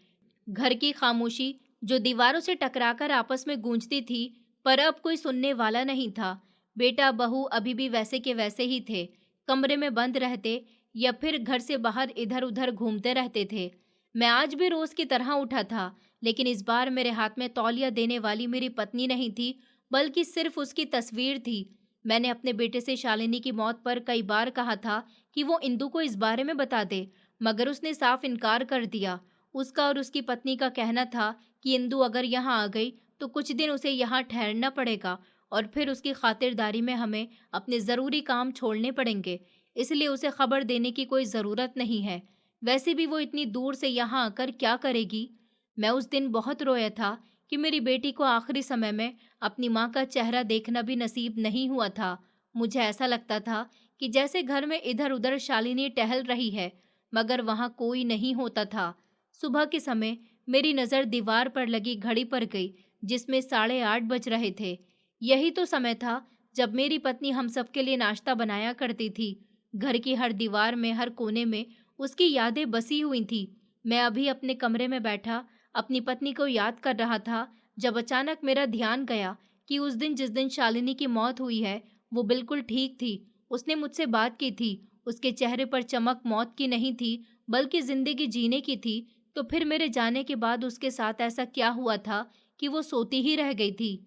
घर की खामोशी जो दीवारों से टकराकर आपस में गूंजती थी, पर अब कोई सुनने वाला नहीं था। बेटा बहू अभी भी वैसे के वैसे ही थे, कमरे में बंद रहते या फिर घर से बाहर इधर उधर घूमते रहते थे। मैं आज भी रोज की तरह उठा था, लेकिन इस बार मेरे हाथ में तौलिया देने वाली मेरी पत्नी नहीं थी, बल्कि सिर्फ उसकी तस्वीर थी। मैंने अपने बेटे से शालिनी की मौत पर कई बार कहा था कि वो इंदु को इस बारे में बता दे, मगर उसने साफ इनकार कर दिया। उसका और उसकी पत्नी का कहना था कि इंदु अगर यहाँ आ गई तो कुछ दिन उसे यहाँ ठहरना पड़ेगा और फिर उसकी खातिरदारी में हमें अपने ज़रूरी काम छोड़ने पड़ेंगे, इसलिए उसे खबर देने की कोई ज़रूरत नहीं है। वैसे भी वो इतनी दूर से यहाँ आकर क्या करेगी? मैं उस दिन बहुत रोया था कि मेरी बेटी को आखिरी समय में अपनी माँ का चेहरा देखना भी नसीब नहीं हुआ था। मुझे ऐसा लगता था कि जैसे घर में इधर उधर शालिनी टहल रही है, मगर वहाँ कोई नहीं होता था। सुबह के समय मेरी नज़र दीवार पर लगी घड़ी पर गई, जिसमें 8:30 बज रहे थे। यही तो समय था जब मेरी पत्नी हम सबके लिए नाश्ता बनाया करती थी। घर की हर दीवार में, हर कोने में उसकी यादें बसी हुई थी। मैं अभी अपने कमरे में बैठा अपनी पत्नी को याद कर रहा था, जब अचानक मेरा ध्यान गया कि उस दिन जिस दिन शालिनी की मौत हुई है, वो बिल्कुल ठीक थी। उसने मुझसे बात की थी। उसके चेहरे पर चमक मौत की नहीं थी, बल्कि जिंदगी जीने की थी। तो फिर मेरे जाने के बाद उसके साथ ऐसा क्या हुआ था कि वो सोती ही रह गई थी?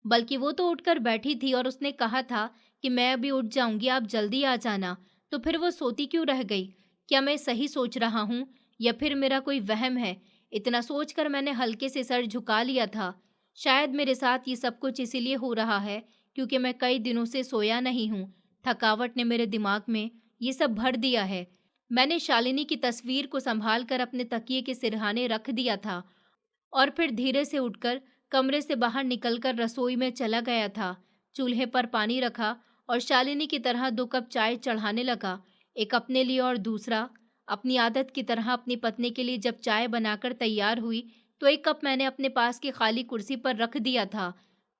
बल्कि वो तो उठकर बैठी थी और उसने कहा था कि मैं अभी उठ जाऊंगी, आप जल्दी आ जाना। तो फिर वो सोती क्यों रह गई? क्या मैं सही सोच रहा हूँ या फिर मेरा कोई वहम है? इतना सोचकर मैंने हल्के से सर झुका लिया था। शायद मेरे साथ ये सब कुछ इसीलिए हो रहा है क्योंकि मैं कई दिनों से सोया नहीं हूँ। थकावट ने मेरे दिमाग में ये सब भर दिया है। मैंने शालिनी की तस्वीर को संभाल कर अपने तकिए के सिरहाने रख दिया था और फिर धीरे से उठकर कमरे से बाहर निकलकर रसोई में चला गया था। चूल्हे पर पानी रखा और शालिनी की तरह 2 कप चाय चढ़ाने लगा, एक अपने लिए और दूसरा अपनी आदत की तरह अपनी पत्नी के लिए। जब चाय बनाकर तैयार हुई तो एक कप मैंने अपने पास की खाली कुर्सी पर रख दिया था।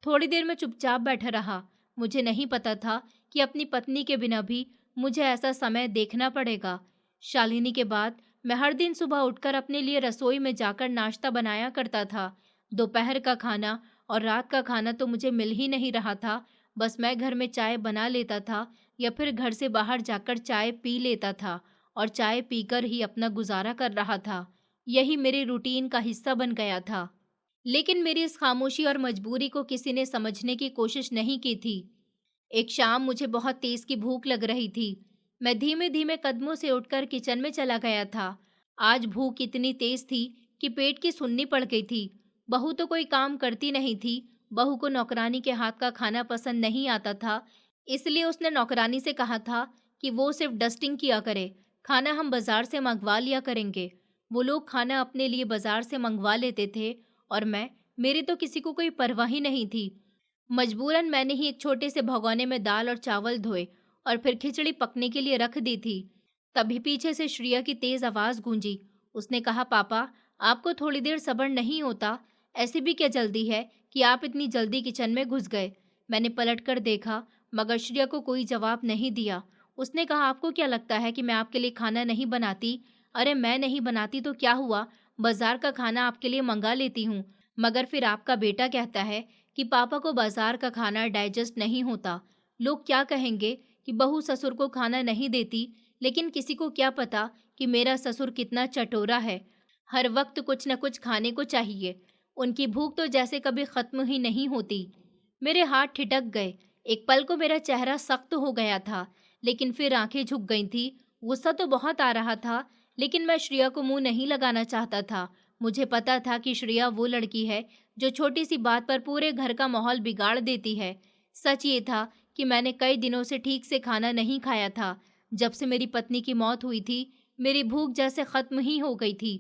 थोड़ी देर में चुपचाप बैठा रहा। मुझे नहीं पता था कि अपनी पत्नी के बिना भी मुझे ऐसा समय देखना पड़ेगा। शालिनी के बाद मैं हर दिन सुबह उठकर अपने लिए रसोई में जाकर नाश्ता बनाया करता था। दोपहर का खाना और रात का खाना तो मुझे मिल ही नहीं रहा था। बस मैं घर में चाय बना लेता था या फिर घर से बाहर जाकर चाय पी लेता था और चाय पीकर ही अपना गुजारा कर रहा था। यही मेरे रूटीन का हिस्सा बन गया था। लेकिन मेरी इस खामोशी और मजबूरी को किसी ने समझने की कोशिश नहीं की थी। एक शाम मुझे बहुत तेज की भूख लग रही थी। मैं धीमे धीमे कदमों से उठकर किचन में चला गया था। आज भूख इतनी तेज थी कि पेट की सुन्नी पड़ गई थी। बहू तो कोई काम करती नहीं थी। बहू को नौकरानी के हाथ का खाना पसंद नहीं आता था, इसलिए उसने नौकरानी से कहा था कि वो सिर्फ डस्टिंग किया करे, खाना हम बाजार से मंगवा लिया करेंगे। वो लोग खाना अपने लिए बाजार से मंगवा लेते थे और मेरी तो किसी को कोई परवाह ही नहीं थी। मजबूरन मैंने ही एक छोटे से भगोने में दाल और चावल धोए और फिर खिचड़ी पकने के लिए रख दी थी। तभी पीछे से श्रिया की तेज आवाज गूंजी। उसने कहा, पापा, आपको थोड़ी देर सब्र नहीं होता? ऐसी भी क्या जल्दी है कि आप इतनी जल्दी किचन में घुस गए? मैंने पलटकर देखा, मगर श्रिया को कोई जवाब नहीं दिया। उसने कहा, आपको क्या लगता है कि मैं आपके लिए खाना नहीं बनाती? अरे मैं नहीं बनाती तो क्या हुआ, बाजार का खाना आपके लिए मंगा लेती हूँ, मगर फिर आपका बेटा कहता है कि पापा को बाजार का खाना डाइजेस्ट नहीं होता। लोग क्या कहेंगे कि बहू ससुर को खाना नहीं देती, लेकिन किसी को क्या पता कि मेरा ससुर कितना चटोरा है। हर वक्त कुछ न कुछ खाने को चाहिए। उनकी भूख तो जैसे कभी खत्म ही नहीं होती। मेरे हाथ ठिठक गए। एक पल को मेरा चेहरा सख्त हो गया था, लेकिन फिर आंखें झुक गई थी। गुस्सा तो बहुत आ रहा था, लेकिन मैं श्रेया को मुंह नहीं लगाना चाहता था। मुझे पता था कि श्रेया वो लड़की है जो छोटी सी बात पर पूरे घर का माहौल बिगाड़ देती है। सच ये था कि मैंने कई दिनों से ठीक से खाना नहीं खाया था। जब से मेरी पत्नी की मौत हुई थी, मेरी भूख जैसे खत्म ही हो गई थी।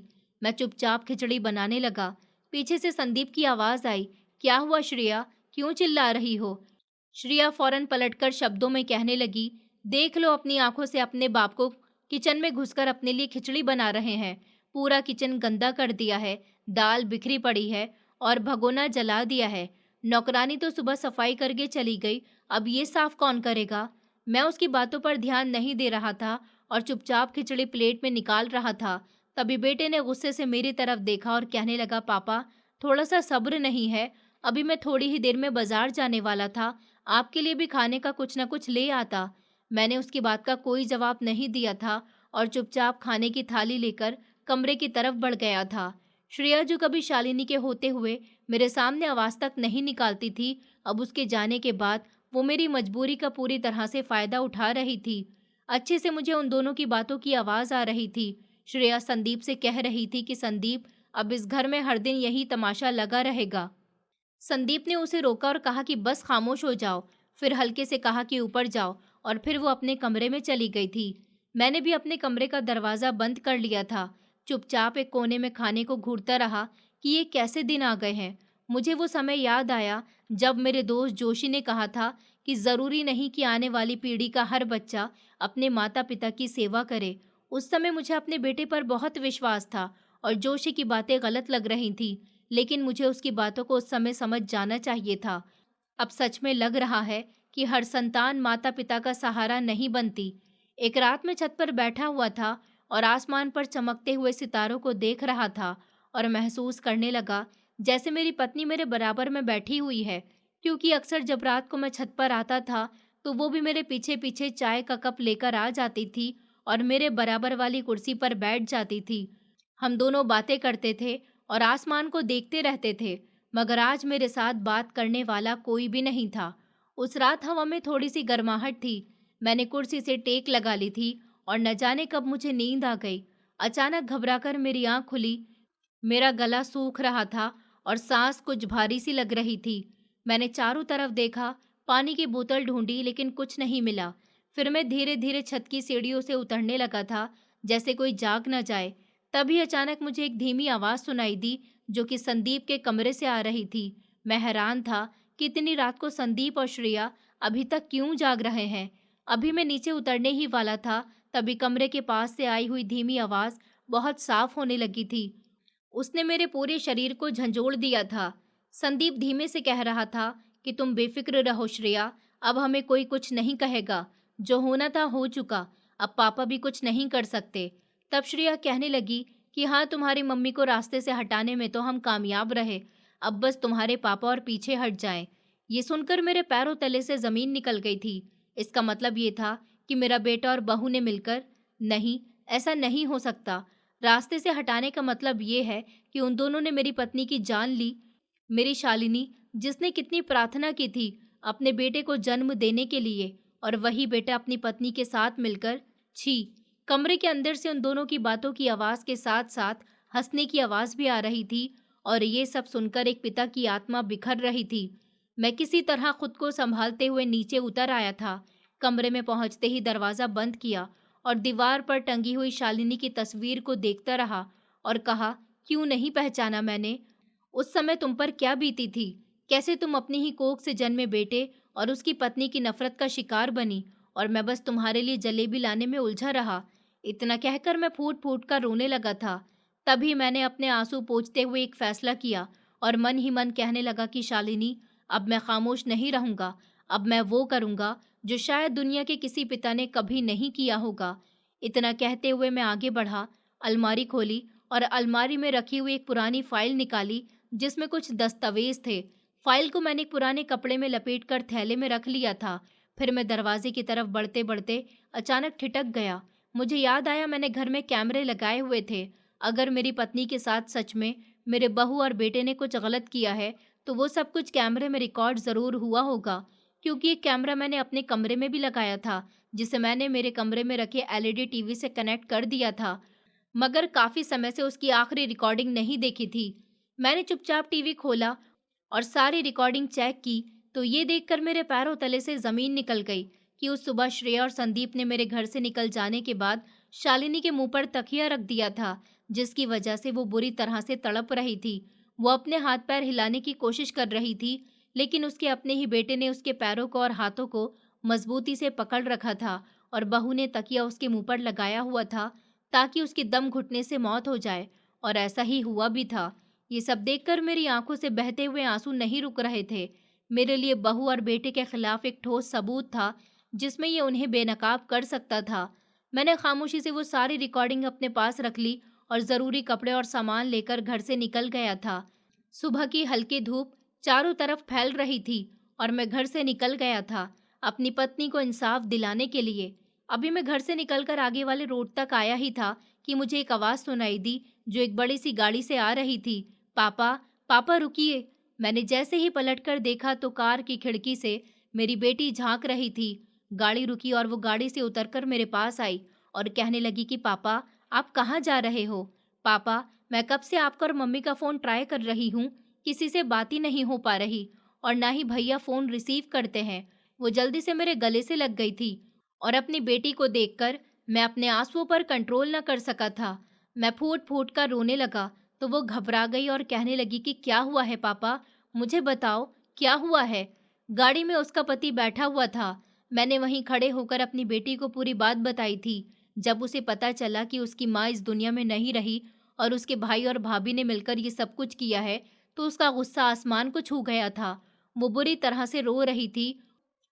मैं चुपचाप खिचड़ी बनाने लगा। पीछे से संदीप की आवाज आई, क्या हुआ श्रेया, क्यों चिल्ला रही हो? श्रेया फौरन पलटकर शब्दों में कहने लगी, देख लो अपनी आंखों से अपने बाप को किचन में घुसकर अपने लिए खिचड़ी बना रहे हैं। पूरा किचन गंदा कर दिया है, दाल बिखरी पड़ी है और भगोना जला दिया है। नौकरानी तो सुबह सफाई करके चली गई, अब ये साफ कौन करेगा? मैं उसकी बातों पर ध्यान नहीं दे रहा था और चुपचाप खिचड़ी प्लेट में निकाल रहा था। तभी बेटे ने गुस्से से मेरी तरफ देखा और कहने लगा, पापा थोड़ा सा सब्र नहीं है? अभी मैं थोड़ी ही देर में बाजार जाने वाला था, आपके लिए भी खाने का कुछ न कुछ ले आता। मैंने उसकी बात का कोई जवाब नहीं दिया था और चुपचाप खाने की थाली लेकर कमरे की तरफ बढ़ गया था। श्रेया जो कभी शालिनी के होते हुए मेरे सामने आवाज तक नहीं निकालती थी, अब उसके जाने के बाद वो मेरी मजबूरी का पूरी तरह से फायदा उठा रही थी। अच्छे से मुझे उन दोनों की बातों की आवाज आ रही थी। श्रेया संदीप से कह रही थी कि संदीप, अब इस घर में हर दिन यही तमाशा लगा रहेगा। संदीप ने उसे रोका और कहा कि बस खामोश हो जाओ। फिर हल्के से कहा कि ऊपर जाओ, और फिर वो अपने कमरे में चली गई थी। मैंने भी अपने कमरे का दरवाज़ा बंद कर लिया था। चुपचाप एक कोने में खाने को घूरता रहा कि ये कैसे दिन आ गए हैं। मुझे वो समय याद आया जब मेरे दोस्त जोशी ने कहा था कि ज़रूरी नहीं कि आने वाली पीढ़ी का हर बच्चा अपने माता पिता की सेवा करे। उस समय मुझे अपने बेटे पर बहुत विश्वास था और जोशी की बातें गलत लग रही थी, लेकिन मुझे उसकी बातों को उस समय समझ जाना चाहिए था। अब सच में लग रहा है कि हर संतान माता पिता का सहारा नहीं बनती। एक रात में छत पर बैठा हुआ था और आसमान पर चमकते हुए सितारों को देख रहा था और महसूस करने लगा जैसे मेरी पत्नी मेरे बराबर में बैठी हुई है, क्योंकि अक्सर जब रात को मैं छत पर आता था तो वो भी मेरे पीछे पीछे चाय का कप लेकर आ जाती थी और मेरे बराबर वाली कुर्सी पर बैठ जाती थी। हम दोनों बातें करते थे और आसमान को देखते रहते थे, मगर आज मेरे साथ बात करने वाला कोई भी नहीं था। उस रात हवा में थोड़ी सी गर्माहट थी। मैंने कुर्सी से टेक लगा ली थी और न जाने कब मुझे नींद आ गई। अचानक घबराकर मेरी आंख खुली। मेरा गला सूख रहा था और सांस कुछ भारी सी लग रही थी। मैंने चारों तरफ देखा, पानी की बोतल ढूंढी, लेकिन कुछ नहीं मिला। फिर मैं धीरे धीरे छत की सीढ़ियों से उतरने लगा था, जैसे कोई जाग न जाए। तभी अचानक मुझे एक धीमी आवाज़ सुनाई दी, जो कि संदीप के कमरे से आ रही थी। मैं हैरान था कि इतनी रात को संदीप और श्रेया अभी तक क्यों जाग रहे हैं। अभी मैं नीचे उतरने ही वाला था, तभी कमरे के पास से आई हुई धीमी आवाज़ बहुत साफ होने लगी थी। उसने मेरे पूरे शरीर को झंझोड़ दिया था। संदीप धीमे से कह रहा था कि तुम बेफिक्र रहो श्रेया, अब हमें कोई कुछ नहीं कहेगा। जो होना था हो चुका, अब पापा भी कुछ नहीं कर सकते। तब श्रेया कहने लगी कि हाँ, तुम्हारी मम्मी को रास्ते से हटाने में तो हम कामयाब रहे, अब बस तुम्हारे पापा और पीछे हट जाएं। ये सुनकर मेरे पैरों तले से ज़मीन निकल गई थी। इसका मतलब ये था कि मेरा बेटा और बहू ने मिलकर, नहीं, ऐसा नहीं हो सकता। रास्ते से हटाने का मतलब ये है कि उन दोनों ने मेरी पत्नी की जान ली। मेरी शालिनी, जिसने कितनी प्रार्थना की थी अपने बेटे को जन्म देने के लिए, और वही बेटा अपनी पत्नी के साथ मिलकर, छी। कमरे के अंदर से उन दोनों की बातों की आवाज़ के साथ साथ हंसने की आवाज़ भी आ रही थी, और ये सब सुनकर एक पिता की आत्मा बिखर रही थी। मैं किसी तरह खुद को संभालते हुए नीचे उतर आया था। कमरे में पहुंचते ही दरवाज़ा बंद किया और दीवार पर टंगी हुई शालिनी की तस्वीर को देखता रहा और कहा, क्यों नहीं पहचाना मैंने? उस समय तुम पर क्या बीती थी? कैसे तुम अपनी ही कोख से जन्मे बेटे और उसकी पत्नी की नफरत का शिकार बनी, और मैं बस तुम्हारे लिए जलेबी लाने में उलझा रहा। इतना कहकर मैं फूट फूट कर रोने लगा था। तभी मैंने अपने आंसू पोंछते हुए एक फैसला किया और मन ही मन कहने लगा कि शालिनी, अब मैं खामोश नहीं रहूंगा। अब मैं वो करूंगा जो शायद दुनिया के किसी पिता ने कभी नहीं किया होगा। इतना कहते हुए मैं आगे बढ़ा, अलमारी खोली और अलमारी में रखी हुई एक पुरानी फाइल निकाली जिसमें कुछ दस्तावेज थे। फाइल को मैंने एक पुराने कपड़े में लपेटकर थैले में रख लिया था। फिर मैं दरवाजे की तरफ बढ़ते बढ़ते अचानक ठिठक गया। मुझे याद आया मैंने घर में कैमरे लगाए हुए थे। अगर मेरी पत्नी के साथ सच में मेरे बहू और बेटे ने कुछ गलत किया है तो वो सब कुछ कैमरे में रिकॉर्ड जरूर हुआ होगा, क्योंकि एक कैमरा मैंने अपने कमरे में भी लगाया था जिसे मैंने मेरे कमरे में रखे एलईडी टीवी से कनेक्ट कर दिया था, मगर काफी समय से उसकी आखिरी रिकॉर्डिंग नहीं देखी थी। मैंने चुपचाप टीवी खोला और सारी रिकॉर्डिंग चेक की तो ये देखकर मेरे पैरों तले से जमीन निकल गई कि उस सुबह श्रेया और संदीप ने मेरे घर से निकल जाने के बाद शालिनी के मुंह पर तकिया रख दिया था, जिसकी वजह से वो बुरी तरह से तड़प रही थी। वो अपने हाथ पैर हिलाने की कोशिश कर रही थी, लेकिन उसके अपने ही बेटे ने उसके पैरों को और हाथों को मजबूती से पकड़ रखा था और बहू ने तकिया उसके मुंह पर लगाया हुआ था ताकि उसकी दम घुटने से मौत हो जाए। और ऐसा ही हुआ भी था। ये सब देखकर मेरी आंखों से बहते हुए आंसू नहीं रुक रहे थे। मेरे लिए बहू और बेटे के खिलाफ एक ठोस सबूत था जिसमें ये उन्हें बेनकाब कर सकता था। मैंने खामोशी से वो सारी रिकॉर्डिंग अपने पास रख ली और ज़रूरी कपड़े और सामान लेकर घर से निकल गया था। सुबह की हल्की धूप चारों तरफ फैल रही थी और मैं घर से निकल गया था अपनी पत्नी को इंसाफ दिलाने के लिए। अभी मैं घर से निकलकर आगे वाले रोड तक आया ही था कि मुझे एक आवाज़ सुनाई दी जो एक बड़ी सी गाड़ी से आ रही थी। पापा, पापा रुकिए। मैंने जैसे ही पलटकर देखा तो कार की खिड़की से मेरी बेटी झांक रही थी। गाड़ी रुकी और वो गाड़ी से उतरकर मेरे पास आई और कहने लगी कि पापा, आप कहाँ जा रहे हो? पापा, मैं कब से आपका और मम्मी का फ़ोन ट्राई कर रही हूँ, किसी से बात ही नहीं हो पा रही और ना ही भैया फ़ोन रिसीव करते हैं। वो जल्दी से मेरे गले से लग गई थी और अपनी बेटी को देखकर मैं अपने आंसुओं पर कंट्रोल न कर सका था। मैं फूट फूट कर रोने लगा तो वो घबरा गई और कहने लगी कि क्या हुआ है पापा, मुझे बताओ क्या हुआ है। गाड़ी में उसका पति बैठा हुआ था। मैंने वहीं खड़े होकर अपनी बेटी को पूरी बात बताई थी। जब उसे पता चला कि उसकी माँ इस दुनिया में नहीं रही और उसके भाई और भाभी ने मिलकर ये सब कुछ किया है तो उसका गुस्सा आसमान को छू गया था। वो बुरी तरह से रो रही थी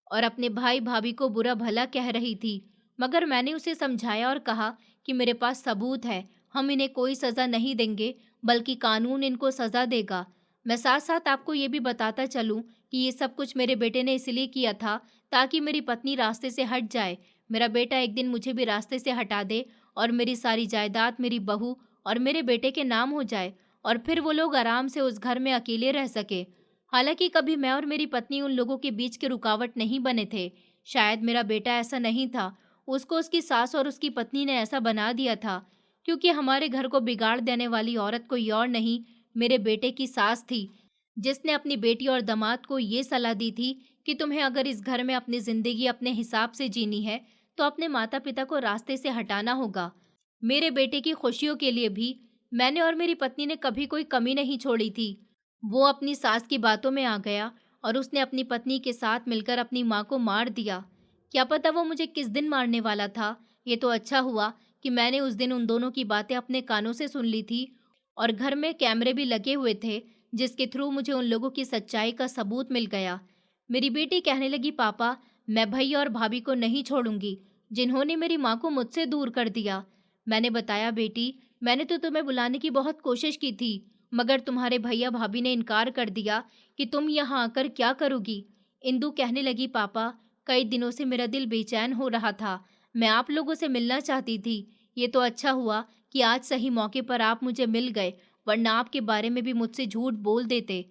और अपने भाई भाभी को बुरा भला कह रही थी, मगर मैंने उसे समझाया और कहा कि मेरे पास सबूत है, हम इन्हें कोई सज़ा नहीं देंगे बल्कि कानून इनको सज़ा देगा। मैं साथ साथ आपको ये भी बताता चलूं कि ये सब कुछ मेरे बेटे ने इसलिए किया था ताकि मेरी पत्नी रास्ते से हट जाए। मेरा बेटा एक दिन मुझे भी रास्ते से हटा दे और मेरी सारी जायदाद मेरी बहू और मेरे बेटे के नाम हो जाए और फिर वो लोग आराम से उस घर में अकेले रह सके। हालांकि कभी मैं और मेरी पत्नी उन लोगों के बीच के रुकावट नहीं बने थे। शायद मेरा बेटा ऐसा नहीं था, उसको उसकी सास और उसकी पत्नी ने ऐसा बना दिया था, क्योंकि हमारे घर को बिगाड़ देने वाली औरत कोई और नहीं, मेरे बेटे की सास थी, जिसने अपनी बेटी और दामाद को ये सलाह दी थी कि तुम्हें अगर इस घर में अपनी जिंदगी अपने हिसाब से जीनी है तो अपने माता पिता को रास्ते से हटाना होगा। मेरे बेटे की खुशियों के लिए भी मैंने और मेरी पत्नी ने कभी कोई कमी नहीं छोड़ी थी। वो अपनी सास की बातों में आ गया और उसने अपनी पत्नी के साथ मिलकर अपनी माँ को मार दिया। क्या पता वो मुझे किस दिन मारने वाला था। ये तो अच्छा हुआ कि मैंने उस दिन उन दोनों की बातें अपने कानों से सुन ली थी और घर में कैमरे भी लगे हुए थे जिसके थ्रू मुझे उन लोगों की सच्चाई का सबूत मिल गया। मेरी बेटी कहने लगी, पापा, मैं भैया और भाभी को नहीं छोड़ूंगी जिन्होंने मेरी माँ को मुझसे दूर कर दिया। मैंने बताया, बेटी, मैंने तो तुम्हें बुलाने की बहुत कोशिश की थी, मगर तुम्हारे भैया भाभी ने इनकार कर दिया कि तुम यहाँ आकर क्या करोगी। इंदु कहने लगी, पापा, कई दिनों से मेरा दिल बेचैन हो रहा था, मैं आप लोगों से मिलना चाहती थी। ये तो अच्छा हुआ कि आज सही मौके पर आप मुझे मिल गए, वरना आपके बारे में भी मुझसे झूठ बोल देते।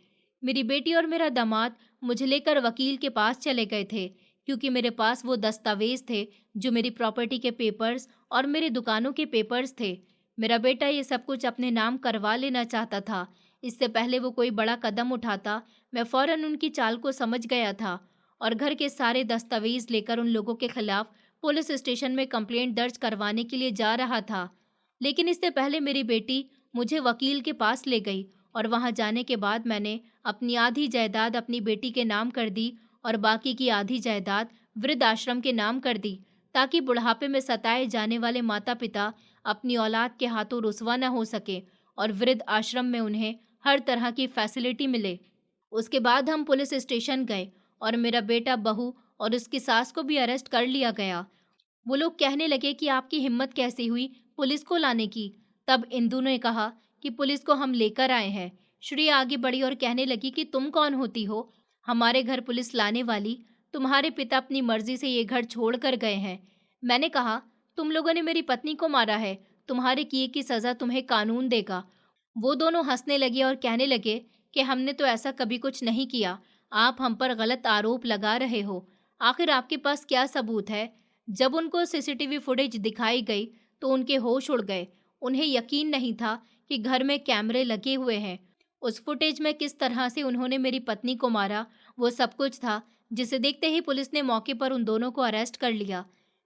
मेरी बेटी और मेरा दामाद मुझे लेकर वकील के पास चले गए थे, क्योंकि मेरे पास वो दस्तावेज थे जो मेरी प्रॉपर्टी के पेपर्स और मेरी दुकानों के पेपर्स थे। मेरा बेटा ये सब कुछ अपने नाम करवा लेना चाहता था। इससे पहले वो कोई बड़ा कदम उठाता, मैं फौरन उनकी चाल को समझ गया था और घर के सारे दस्तावेज लेकर उन लोगों के खिलाफ पुलिस स्टेशन में कंप्लेंट दर्ज करवाने के लिए जा रहा था। लेकिन इससे पहले मेरी बेटी मुझे वकील के पास ले गई और वहां जाने के बाद मैंने अपनी आधी जायदाद अपनी बेटी के नाम कर दी और बाकी की आधी जायदाद वृद्ध आश्रम के नाम कर दी, ताकि बुढ़ापे में सताए जाने वाले माता पिता अपनी औलाद के हाथों रुसवा न हो सके और वृद्ध आश्रम में उन्हें हर तरह की फैसिलिटी मिले। उसके बाद हम पुलिस स्टेशन गए और मेरा बेटा, बहू और उसकी सास को भी अरेस्ट कर लिया गया। वो लोग कहने लगे कि आपकी हिम्मत कैसे हुई पुलिस को लाने की। तब इंदु ने कहा कि पुलिस को हम लेकर आए हैं। श्रेया आगे बढ़ी और कहने लगी कि तुम कौन होती हो हमारे घर पुलिस लाने वाली? तुम्हारे पिता अपनी मर्जी से ये घर छोड़ कर गए हैं। मैंने कहा, तुम लोगों ने मेरी पत्नी को मारा है, तुम्हारे किए की सजा तुम्हें कानून देगा। वो दोनों हंसने लगे और कहने लगे कि हमने तो ऐसा कभी कुछ नहीं किया, आप हम पर गलत आरोप लगा रहे हो। आखिर आपके पास क्या सबूत है? जब उनको सीसीटीवी फुटेज दिखाई गई तो उनके होश उड़ गए। उन्हें यकीन नहीं था कि घर में कैमरे लगे हुए हैं। उस फुटेज में किस तरह से उन्होंने मेरी पत्नी को मारा, वो सब कुछ था, जिसे देखते ही पुलिस ने मौके पर उन दोनों को अरेस्ट कर लिया।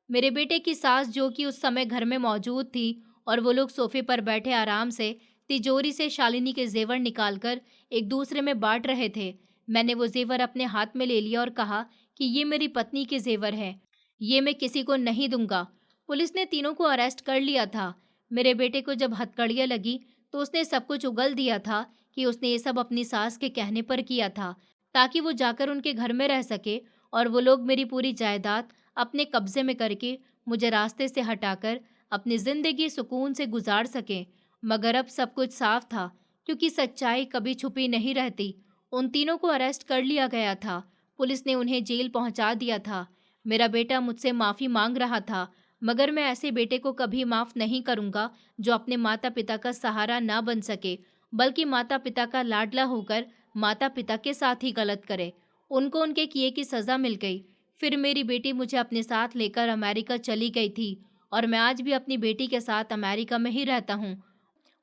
मेरे बेटे की सास, जो कि उस समय घर में मौजूद थी, और वो लोग सोफे पर बैठे आराम से तिजोरी से शालिनी के जेवर निकालकर एक दूसरे में बांट रहे थे। मैंने वो जेवर अपने हाथ में ले लिया और कहा कि ये मेरी पत्नी के जेवर हैं, ये मैं किसी को नहीं दूंगा। पुलिस ने तीनों को अरेस्ट कर लिया था। मेरे बेटे को जब हथकड़ियाँ लगी तो उसने सब कुछ उगल दिया था कि उसने ये सब अपनी सास के कहने पर किया था, ताकि वो जाकर उनके घर में रह सके और वो लोग मेरी पूरी जायदाद अपने कब्जे में करके मुझे रास्ते से हटाकर अपनी जिंदगी सुकून से गुजार सकें। मगर अब सब कुछ साफ था, क्योंकि सच्चाई कभी छुपी नहीं रहती। उन तीनों को अरेस्ट कर लिया गया था। पुलिस ने उन्हें जेल पहुंचा दिया था। मेरा बेटा मुझसे माफ़ी मांग रहा था, मगर मैं ऐसे बेटे को कभी माफ़ नहीं करूंगा जो अपने माता पिता का सहारा ना बन सके, बल्कि माता पिता का लाडला होकर माता पिता के साथ ही गलत करे। उनको उनके किए की सज़ा मिल गई। फिर मेरी बेटी मुझे अपने साथ लेकर अमेरिका चली गई थी और मैं आज भी अपनी बेटी के साथ अमेरिका में ही रहता हूँ।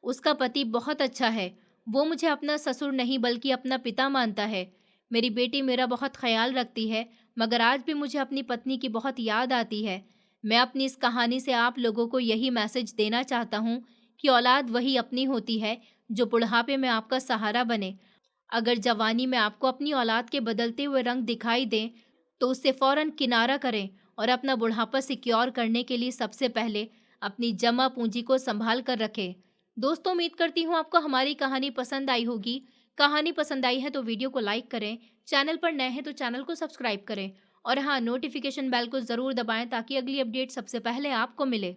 उसका पति बहुत अच्छा है। वो मुझे अपना ससुर नहीं बल्कि अपना पिता मानता है। मेरी बेटी मेरा बहुत ख्याल रखती है, मगर आज भी मुझे अपनी पत्नी की बहुत याद आती है। मैं अपनी इस कहानी से आप लोगों को यही मैसेज देना चाहता हूँ कि औलाद वही अपनी होती है जो बुढ़ापे में आपका सहारा बने। अगर जवानी में आपको अपनी औलाद के बदलते हुए रंग दिखाई दें, तो उससे फ़ौरन किनारा करें और अपना बुढ़ापा सिक्योर करने के लिए सबसे पहले अपनी जमा पूंजी को संभाल कर रखें। दोस्तों, उम्मीद करती हूँ आपको हमारी कहानी पसंद आई होगी। कहानी पसंद आई है तो वीडियो को लाइक करें, चैनल पर नए हैं तो चैनल को सब्सक्राइब करें और हाँ, नोटिफिकेशन बेल को ज़रूर दबाएं ताकि अगली अपडेट सबसे पहले आपको मिले।